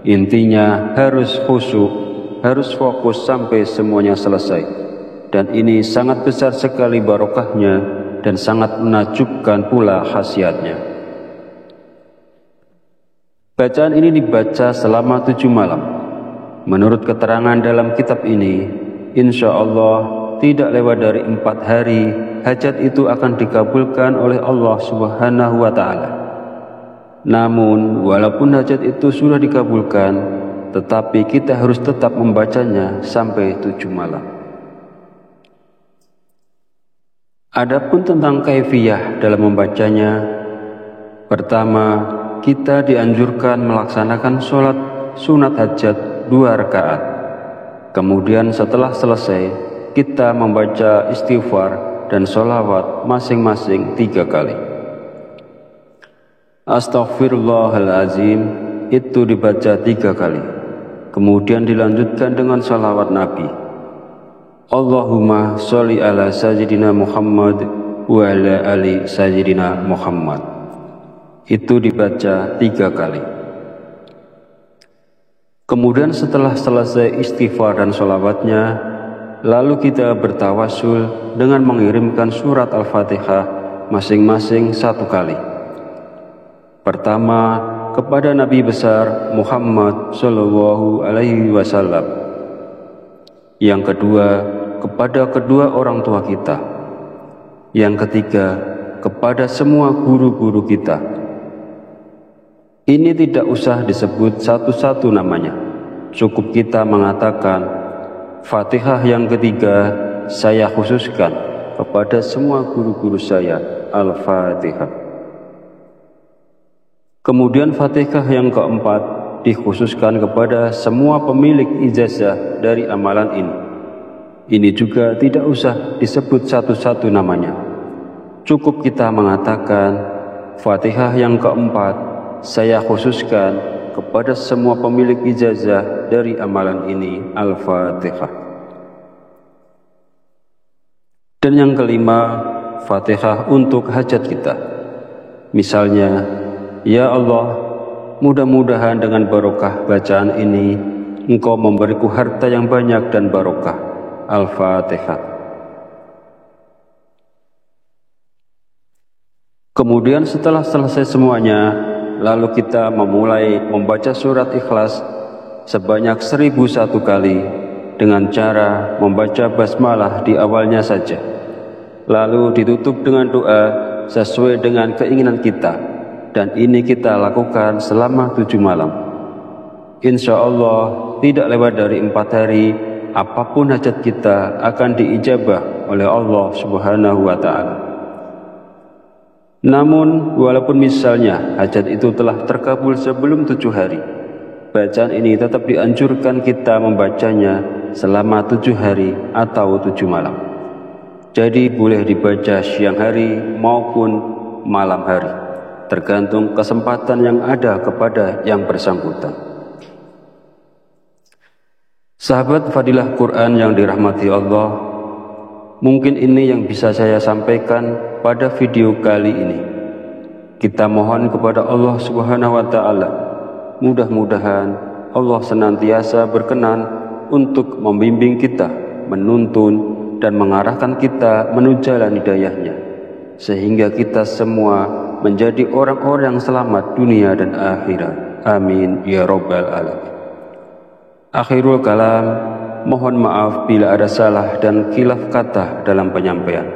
Intinya harus khusyuk, harus fokus sampai semuanya selesai, dan ini sangat besar sekali barokahnya dan sangat menakjubkan pula khasiatnya. Bacaan ini dibaca selama 7 malam. Menurut keterangan dalam kitab ini, insya Allah tidak lewat dari 4 hari hajat itu akan dikabulkan oleh Allah Subhanahu wa Ta'ala. Namun walaupun hajat itu sudah dikabulkan, tetapi kita harus tetap membacanya sampai 7 malam. Adapun tentang kaifiyah dalam membacanya, pertama, kita dianjurkan melaksanakan sholat sunat hajat 2 rakaat. Kemudian setelah selesai, kita membaca istighfar dan sholawat masing-masing 3 kali. Astaghfirullahalazim itu dibaca 3 kali. Kemudian dilanjutkan dengan sholawat Nabi. Allahumma sholli ala sayyidina Muhammad wa ala ali sayyidina Muhammad. Itu dibaca 3 kali. Kemudian setelah selesai istighfar dan sholawatnya, lalu kita bertawasul dengan mengirimkan surat Al-Fatihah masing-masing 1 kali. Pertama, kepada Nabi besar Muhammad Sallallahu Alaihi Wasallam. Yang kedua, kepada kedua orang tua kita. Yang ketiga, kepada semua guru-guru kita. Ini tidak usah disebut satu-satu namanya. Cukup kita mengatakan, Fatihah yang ketiga saya khususkan kepada semua guru-guru saya, Al-Fatihah. Kemudian Fatihah yang keempat dikhususkan kepada semua pemilik ijazah dari amalan ini. Ini juga tidak usah disebut satu-satu namanya. Cukup kita mengatakan, Fatihah yang keempat saya khususkan kepada semua pemilik ijazah dari amalan ini, Al-Fatihah. Dan yang kelima, Fatihah untuk hajat kita. Misalnya, ya Allah, mudah-mudahan dengan barokah bacaan ini, Engkau memberiku harta yang banyak dan barokah. Al-Fatihah. Kemudian setelah selesai semuanya, lalu kita memulai membaca surat Ikhlas sebanyak 1001 kali dengan cara membaca basmalah di awalnya saja. Lalu ditutup dengan doa sesuai dengan keinginan kita. dan ini kita lakukan selama 7 malam. Insya Allah tidak lewat dari 4 hari, apapun hajat kita akan diijabah oleh Allah Subhanahu wa Ta'ala. Namun walaupun misalnya hajat itu telah terkabul sebelum 7 hari, bacaan ini tetap dianjurkan kita membacanya selama 7 hari atau 7 malam. Jadi boleh dibaca siang hari maupun malam hari, tergantung kesempatan yang ada kepada yang bersangkutan. Sahabat Fadilah Quran yang dirahmati Allah, mungkin ini yang bisa saya sampaikan pada video kali ini. Kita mohon kepada Allah Subhanahu wa Ta'ala, mudah-mudahan Allah senantiasa berkenan untuk membimbing kita, menuntun dan mengarahkan kita menuju jalan hidayahnya, sehingga kita semua menjadi orang-orang yang selamat dunia dan akhirat. Amin ya Rabbal Alamin. Akhirul kalam, mohon maaf bila ada salah dan khilaf kata dalam penyampaian.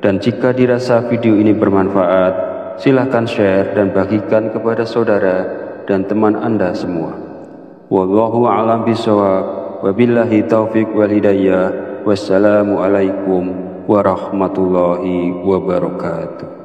Dan jika dirasa video ini bermanfaat, silahkan share dan bagikan kepada saudara dan teman Anda semua. Wallahu a'lam bishawab, wabillahi taufiq wal hidayah. Wassalamualaikum warahmatullahi wabarakatuh.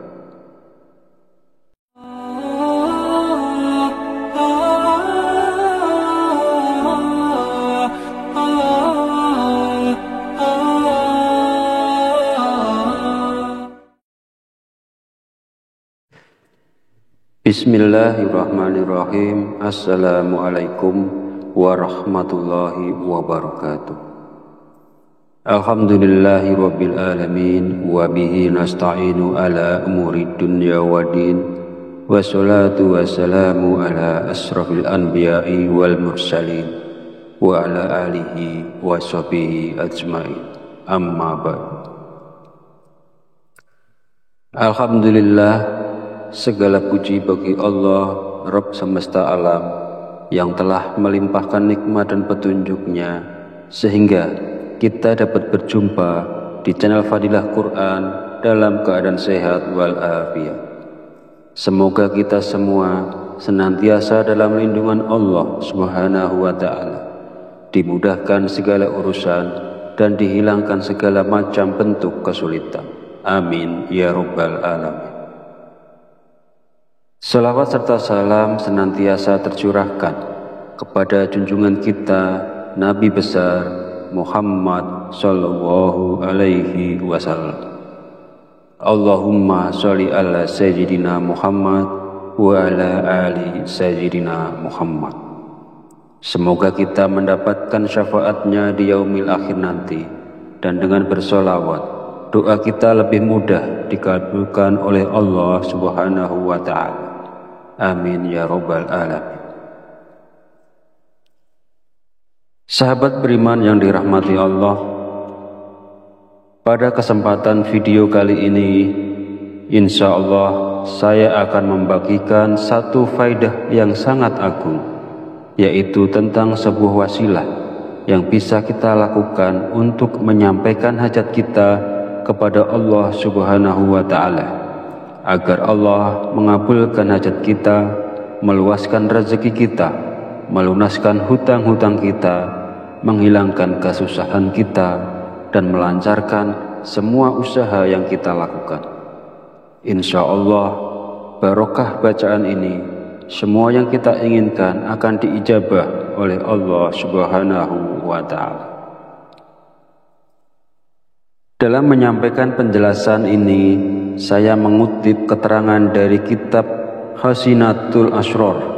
Bismillahirrahmanirrahim. Assalamualaikum warahmatullahi wabarakatuh. Alhamdulillahi rabbil alamin, wa bihi nasta'inu ala umuri dunya waddin, wassalatu wassalamu ala asrafil anbiya'i wal mursalin, wa ala alihi wa sahbihi ajma'in, amma ba'du. Alhamdulillah, segala puji bagi Allah, Rabb semesta alam, yang telah melimpahkan nikmat dan petunjuknya, sehingga kita dapat berjumpa di channel Fadilah Quran dalam keadaan sehat walafiat. Semoga kita semua senantiasa dalam lindungan Allah Subhanahu wa Ta'ala, dimudahkan segala urusan dan dihilangkan segala macam bentuk kesulitan. Amin ya Rabbal Alamin. Salawat serta salam senantiasa tercurahkan kepada junjungan kita Nabi besar Muhammad sallallahu alaihi wasallam. Allahumma sholli ala sayyidina Muhammad wa ala ali sayyidina Muhammad. Semoga kita mendapatkan syafaatnya di yaumil akhir nanti, dan dengan bersolawat doa kita lebih mudah dikabulkan oleh Allah Subhanahu wa Ta'ala. Amin ya Rabbal Alamin. Sahabat beriman yang dirahmati Allah, pada kesempatan video kali ini, insya Allah saya akan membagikan satu faidah yang sangat agung, yaitu tentang sebuah wasilah yang bisa kita lakukan untuk menyampaikan hajat kita kepada Allah Subhanahu wa Ta'ala, agar Allah mengabulkan hajat kita, meluaskan rezeki kita, melunaskan hutang-hutang kita, menghilangkan kesusahan kita, dan melancarkan semua usaha yang kita lakukan. Insya Allah, barokah bacaan ini, semua yang kita inginkan akan diijabah oleh Allah Subhanahu wa Ta'ala. Dalam menyampaikan penjelasan ini, saya mengutip keterangan dari kitab Hasinatul Asrar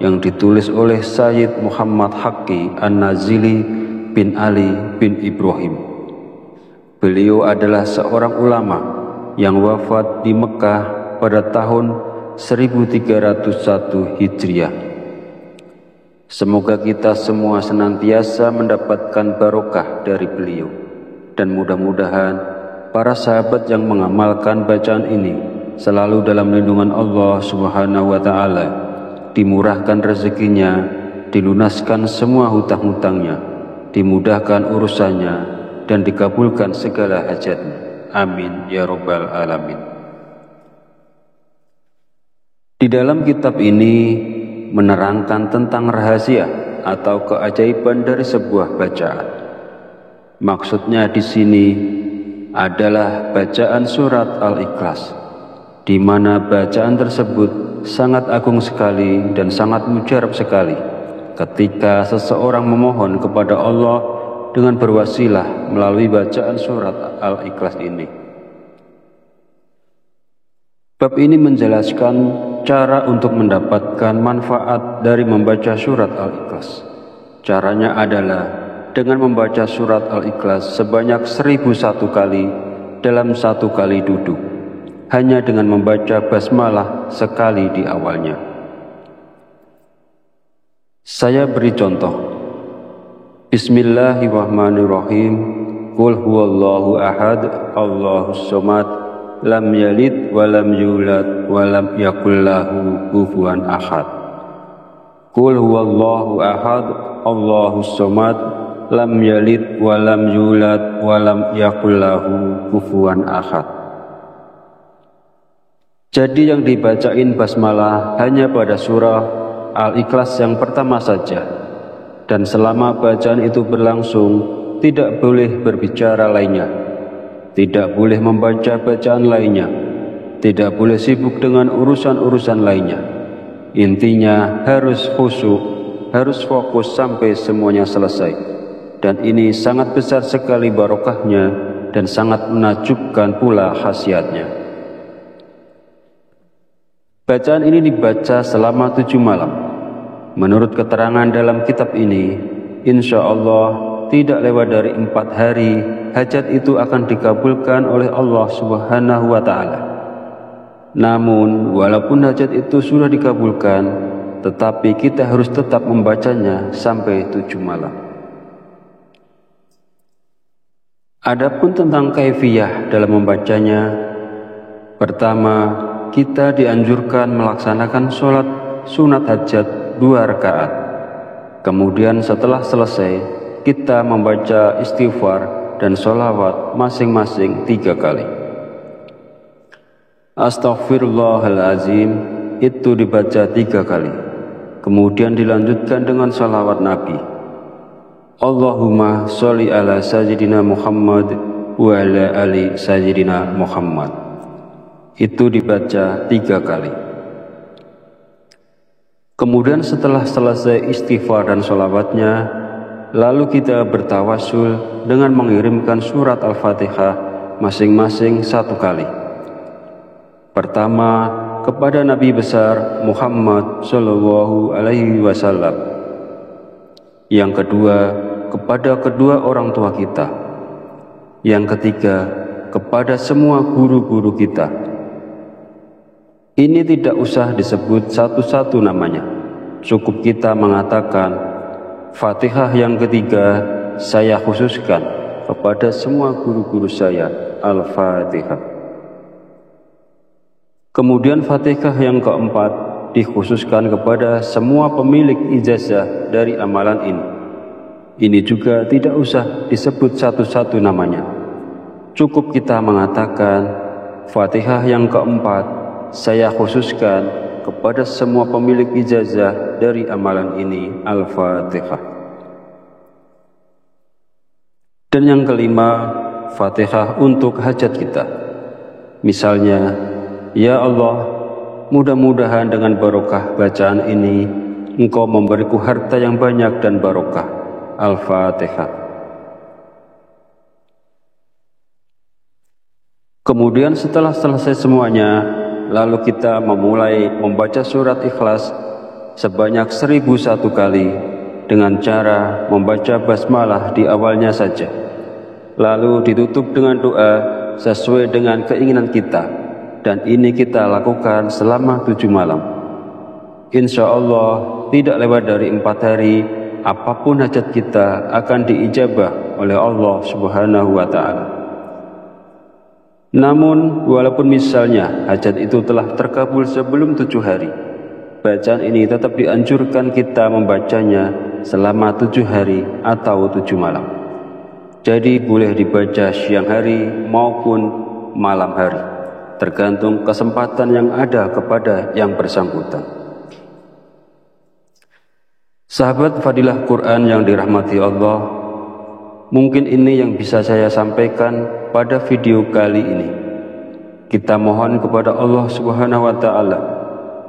yang ditulis oleh Sayyid Muhammad Haqqi An-Nazili bin Ali bin Ibrahim. Beliau adalah seorang ulama yang wafat di Mekah pada tahun 1301 Hijriah. Semoga kita semua senantiasa mendapatkan barokah dari beliau, dan mudah-mudahan para sahabat yang mengamalkan bacaan ini selalu dalam lindungan Allah Subhanahu wa Ta'ala, dimurahkan rezekinya, dilunaskan semua hutang-hutangnya, dimudahkan urusannya, dan dikabulkan segala hajatnya. Amin ya Rabbal Alamin. Di dalam kitab ini menerangkan tentang rahasia atau keajaiban dari sebuah bacaan. Maksudnya di sini adalah bacaan surat Al-Ikhlas, di mana bacaan tersebut sangat agung sekali dan sangat mujarab sekali ketika seseorang memohon kepada Allah dengan berwasilah melalui bacaan surat Al-Ikhlas ini. Bab ini menjelaskan cara untuk mendapatkan manfaat dari membaca surat Al-Ikhlas. Caranya adalah dengan membaca surat Al-Ikhlas sebanyak 1001 kali dalam satu kali duduk, hanya dengan membaca basmalah sekali di awalnya. Saya beri contoh. Bismillahirrahmanirrahim. Qul huwallahu ahad, Allahus somad, lam yalid walam yulad walam yakul lahu kufuwan ahad. Qul huwallahu ahad, Allahus somad, lam yalid walam yulad walam yakul lahu kufuwan ahad. Jadi yang dibacain basmalah hanya pada surah Al-Ikhlas yang pertama saja, dan selama bacaan itu berlangsung tidak boleh berbicara lainnya, tidak boleh membaca bacaan lainnya, tidak boleh sibuk dengan urusan-urusan lainnya. Intinya harus khusyuk, harus fokus sampai semuanya selesai. Dan ini sangat besar sekali barokahnya dan sangat menakjubkan pula khasiatnya. Bacaan ini dibaca selama 7 malam. Menurut keterangan dalam kitab ini, insya Allah tidak lewat dari 4 hari hajat itu akan dikabulkan oleh Allah Subhanahu wa Ta'ala. Namun walaupun hajat itu sudah dikabulkan, tetapi kita harus tetap membacanya sampai 7 malam. Adapun tentang kaifiyah dalam membacanya, pertama, kita dianjurkan melaksanakan sholat sunat hajat 2 rakaat. Kemudian setelah selesai, kita membaca istighfar dan sholawat masing-masing 3 kali. Astaghfirullahalazim itu dibaca 3 kali. Kemudian dilanjutkan dengan sholawat Nabi. Allahumma sholli ala sayyidina Muhammad wa ala ali sayyidina Muhammad. Itu dibaca 3 kali. Kemudian setelah selesai istighfar dan sholawatnya, lalu kita bertawasul dengan mengirimkan surat Al-Fatihah masing-masing 1 kali. Pertama, kepada Nabi besar Muhammad Shallallahu Alaihi Wasallam. Yang kedua, kepada kedua orang tua kita. Yang ketiga, kepada semua guru-guru kita. Ini tidak usah disebut satu-satu namanya. Cukup kita mengatakan, Fatihah yang ketiga saya khususkan kepada semua guru-guru saya, Al-Fatihah. Kemudian Fatihah yang keempat dikhususkan kepada semua pemilik ijazah dari amalan ini. Ini juga tidak usah disebut satu-satu namanya. Cukup kita mengatakan, Fatihah yang keempat saya khususkan kepada semua pemilik ijazah dari amalan ini, Al-Fatihah. Dan yang kelima, Fatihah untuk hajat kita. Misalnya, ya Allah, mudah-mudahan dengan barokah bacaan ini Engkau memberiku harta yang banyak dan barokah. Al-Fatihah. Kemudian setelah selesai semuanya, lalu kita memulai membaca surat Ikhlas sebanyak 1001 kali dengan cara membaca basmalah di awalnya saja. Lalu ditutup dengan doa sesuai dengan keinginan kita, dan ini kita lakukan selama 7 malam. Insya Allah tidak lewat dari 4 hari, apapun hajat kita akan diijabah oleh Allah Subhanahu wa Ta'ala. Namun walaupun misalnya hajat itu telah terkabul sebelum 7 hari, bacaan ini tetap dianjurkan kita membacanya selama 7 hari atau 7 malam. Jadi boleh dibaca siang hari maupun malam hari. tergantung kesempatan yang ada kepada yang bersangkutan. Sahabat Fadilah Quran yang dirahmati Allah, mungkin ini yang bisa saya sampaikan pada video kali ini. Kita mohon kepada Allah Subhanahu wa Ta'ala,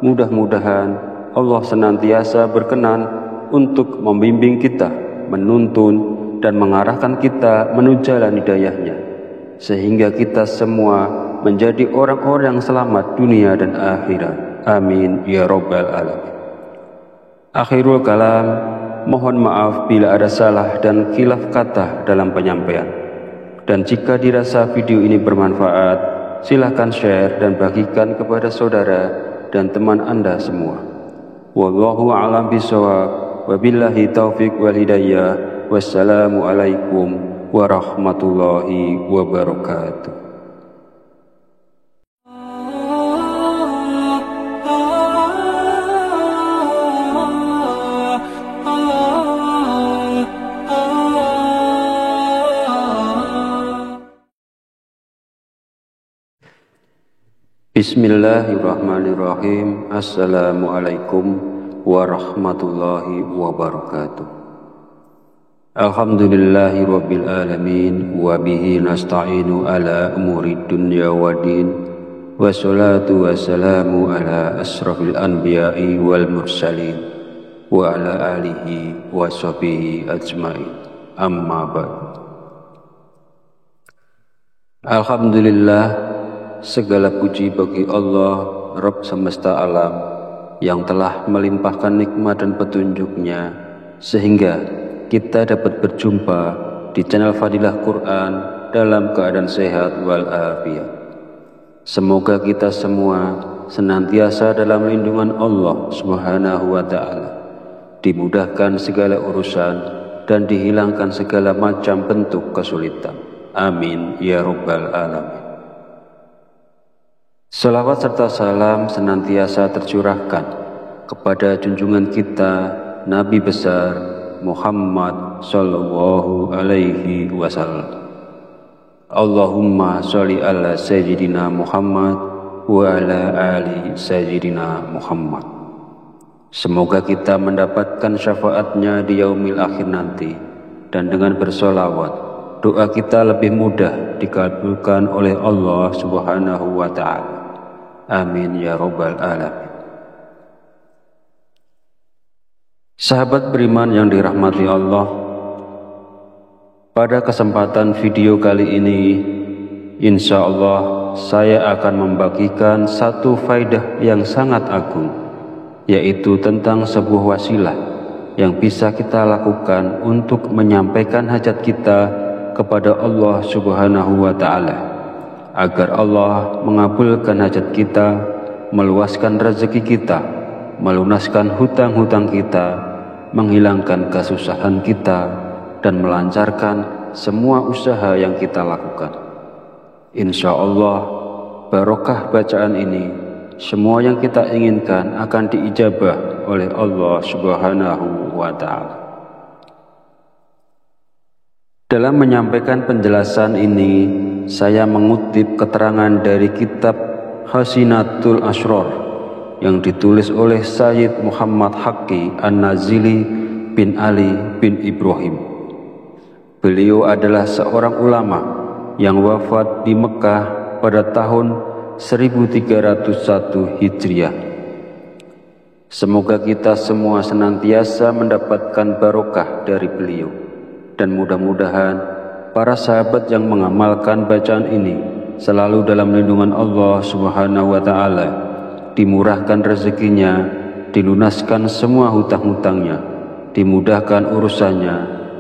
mudah-mudahan Allah senantiasa berkenan untuk membimbing kita, menuntun dan mengarahkan kita menuju jalan hidayahnya, sehingga kita semua menjadi orang-orang yang selamat dunia dan akhirat. Amin ya Rabbal Alamin. Akhirul kalam, mohon maaf bila ada salah dan khilaf kata dalam penyampaian. Dan jika dirasa video ini bermanfaat, silahkan share dan bagikan kepada saudara dan teman Anda semua. Wallahu a'lam bishawab, wabillahi taufiq wal hidayah. Wassalamualaikum warahmatullahi wabarakatuh. Bismillahirrahmanirrahim. Assalamualaikum warahmatullahi wabarakatuh. Alhamdulillahi rabbil alamin, wa bihi nasta'inu ala umuri dunya waddin, wassalatu wassalamu ala asrafil anbiya'i wal mursalin, wa ala alihi wa sahbihi ajma'in. Amma ba'd. Alhamdulillah, segala puji bagi Allah, Rabb semesta alam, yang telah melimpahkan nikmat dan petunjuknya sehingga kita dapat berjumpa di channel Fadilah Quran dalam keadaan sehat walafiat. Semoga kita semua senantiasa dalam lindungan Allah Subhanahu wa Ta'ala, dimudahkan segala urusan dan dihilangkan segala macam bentuk kesulitan. Amin ya Rabbal Alamin. Salawat serta salam senantiasa tercurahkan kepada junjungan kita Nabi besar Muhammad sallallahu alaihi wasallam. Allahumma sholli ala sayyidina Muhammad wa ala ali sayyidina Muhammad. Semoga kita mendapatkan syafaatnya di yaumil akhir nanti, dan dengan bersolawat doa kita lebih mudah dikabulkan oleh Allah Subhanahu wa Ta'ala. Amin ya Rabbal Alamin. Sahabat beriman yang dirahmati Allah, pada kesempatan video kali ini, insya Allah saya akan membagikan satu faidah yang sangat agung, yaitu tentang sebuah wasilah yang bisa kita lakukan untuk menyampaikan hajat kita kepada Allah Subhanahu wa Ta'ala, agar Allah mengabulkan hajat kita, meluaskan rezeki kita, melunaskan hutang-hutang kita, menghilangkan kesusahan kita, dan melancarkan semua usaha yang kita lakukan. Insya Allah, barokah bacaan ini, semua yang kita inginkan akan diijabah oleh Allah Subhanahu wa Ta'ala. Dalam menyampaikan penjelasan ini, saya mengutip keterangan dari kitab Hasinatul Asrar yang ditulis oleh Sayyid Muhammad Haqqi An-Nazili bin Ali bin Ibrahim. Beliau adalah seorang ulama yang wafat di Mekah pada tahun 1301 Hijriah. Semoga kita semua senantiasa mendapatkan barokah dari beliau, dan mudah-mudahan para sahabat yang mengamalkan bacaan ini selalu dalam lindungan Allah Subhanahu wa Ta'ala, dimurahkan rezekinya, dilunaskan semua hutang-hutangnya, dimudahkan urusannya,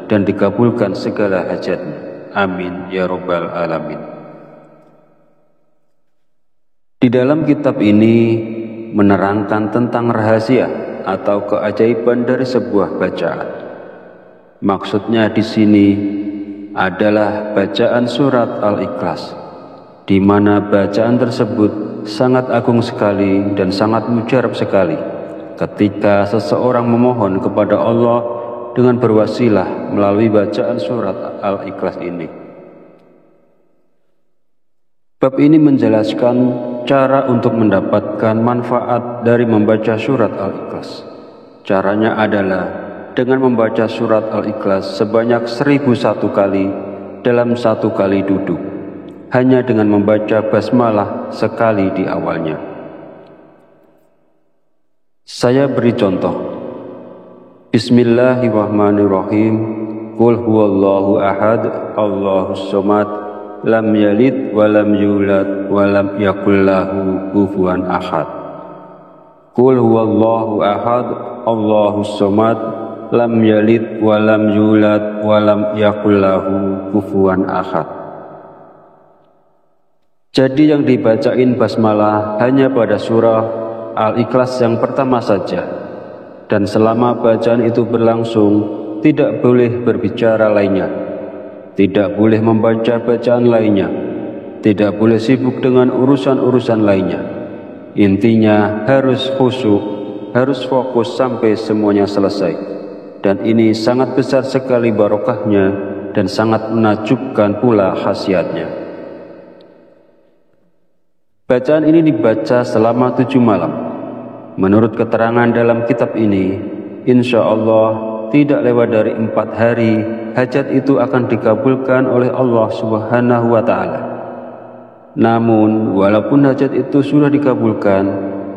dan dikabulkan segala hajatnya. Amin ya Rabbal Alamin. Di dalam kitab ini menerangkan tentang rahasia atau keajaiban dari sebuah bacaan. Maksudnya di sini adalah bacaan surat Al-Ikhlas, di mana bacaan tersebut sangat agung sekali dan sangat mujarab sekali ketika seseorang memohon kepada Allah dengan berwasilah melalui bacaan surat Al-Ikhlas ini. Bab ini menjelaskan cara untuk mendapatkan manfaat dari membaca surat Al-Ikhlas. Caranya adalah dengan membaca surat Al-Ikhlas sebanyak 1001 kali dalam satu kali duduk, hanya dengan membaca basmalah sekali di awalnya. Saya beri contoh. Bismillahirrahmanirrahim. Qul huwallahu ahad, Allahus somad, lam yalid wa lam yulad wa lam yakul lahu kufuwan ahad. Qul huwallahu ahad, Allahus somad, lam yalid wa lam yulad wa lam yakul lahu kufuwan ahad. Jadi yang dibacain basmalah hanya pada surah Al-Ikhlas yang pertama saja, dan selama bacaan itu berlangsung tidak boleh berbicara lainnya, tidak boleh membaca bacaan lainnya, tidak boleh sibuk dengan urusan-urusan lainnya. Intinya harus khusyuk, harus fokus sampai semuanya selesai. Dan ini sangat besar sekali barokahnya dan sangat menakjubkan pula khasiatnya. Bacaan ini dibaca selama 7 malam. Menurut keterangan dalam kitab ini, insya Allah tidak lewat dari 4 hari hajat itu akan dikabulkan oleh Allah Subhanahu wa Ta'ala. Namun walaupun hajat itu sudah dikabulkan,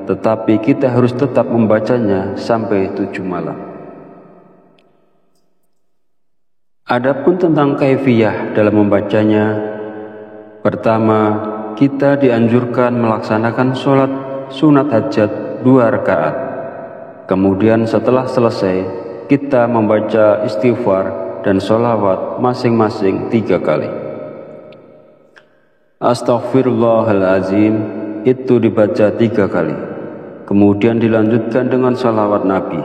tetapi kita harus tetap membacanya sampai 7 malam. Adapun tentang kaifiyah dalam membacanya, pertama, kita dianjurkan melaksanakan sholat sunat hajat 2 rakaat. Kemudian setelah selesai, kita membaca istighfar dan sholawat masing-masing 3 kali. Astaghfirullahalazim itu dibaca 3 kali. Kemudian dilanjutkan dengan sholawat Nabi.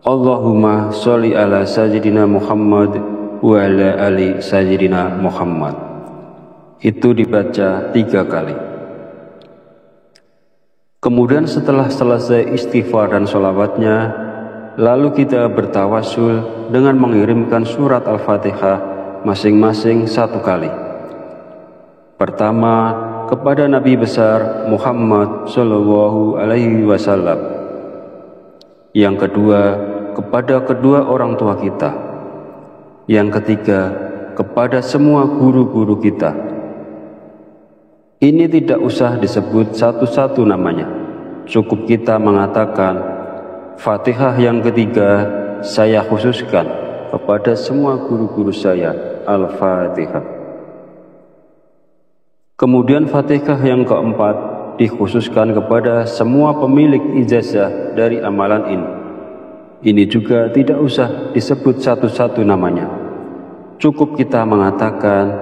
Allahumma sholli ala sayyidina Muhammad wa ala ali sayyidina Muhammad. Itu dibaca 3 kali. Kemudian setelah selesai istighfar dan sholawatnya, lalu kita bertawasul dengan mengirimkan surat Al-Fatihah masing-masing 1 kali. Pertama, kepada Nabi besar Muhammad Shallallahu Alaihi Wasallam. Yang kedua, kepada kedua orang tua kita. Yang ketiga, kepada semua guru-guru kita. Ini tidak usah disebut satu-satu namanya. Cukup kita mengatakan, Fatihah yang ketiga saya khususkan kepada semua guru-guru saya, Al-Fatihah. Kemudian Fatihah yang keempat dikhususkan kepada semua pemilik ijazah dari amalan ini. Ini juga tidak usah disebut satu-satu namanya. Cukup kita mengatakan,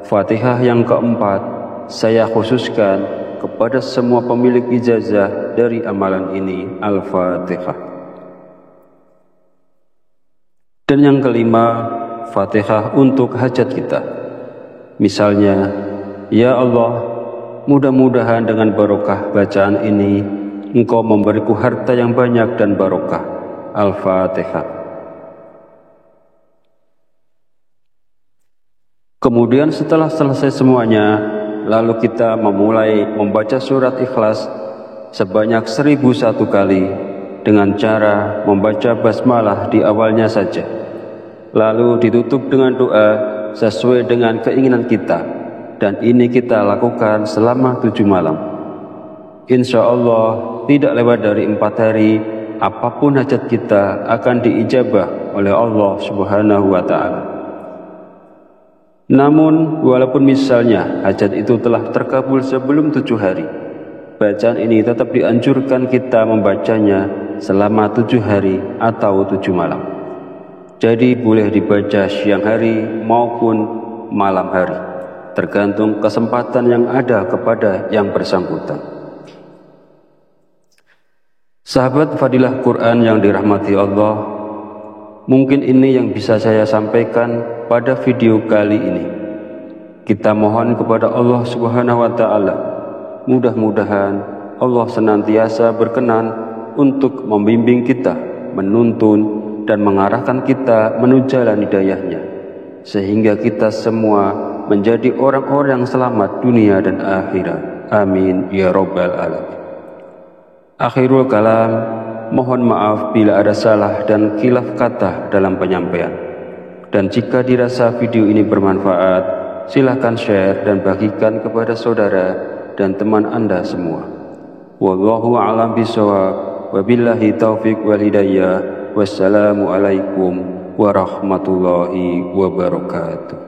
Fatihah yang keempat saya khususkan kepada semua pemilik ijazah dari amalan ini, Al-Fatihah. Dan yang kelima, Fatihah untuk hajat kita. Misalnya, ya Allah, mudah-mudahan dengan barokah bacaan ini Engkau memberiku harta yang banyak dan barokah. Al-Fatihah. Kemudian setelah selesai semuanya, lalu kita memulai membaca surat Ikhlas sebanyak 1001 kali dengan cara membaca basmalah di awalnya saja. Lalu ditutup dengan doa sesuai dengan keinginan kita, dan ini kita lakukan selama 7 malam. Insya Allah tidak lewat dari 4 hari, apapun hajat kita akan diijabah oleh Allah Subhanahu wa Ta'ala. Namun walaupun misalnya hajat itu telah terkabul sebelum 7 hari, bacaan ini tetap dianjurkan kita membacanya selama 7 hari atau 7 malam. Jadi boleh dibaca siang hari maupun malam hari, tergantung kesempatan yang ada kepada yang bersangkutan. Sahabat Fadilah Quran yang dirahmati Allah, mungkin ini yang bisa saya sampaikan pada video kali ini. Kita mohon kepada Allah Subhanahu wa Ta'ala, mudah-mudahan Allah senantiasa berkenan untuk membimbing kita, menuntun dan mengarahkan kita menuju jalan hidayahnya, sehingga kita semua menjadi orang-orang yang selamat dunia dan akhirat. Amin ya rabbal alamin. Akhirul kalam, mohon maaf bila ada salah dan khilaf kata dalam penyampaian. Dan jika dirasa video ini bermanfaat, silahkan share dan bagikan kepada saudara dan teman Anda semua. Wallahu a'lam bishawab, wabillahi taufiq wal hidayah. Wassalamualaikum warahmatullahi wabarakatuh.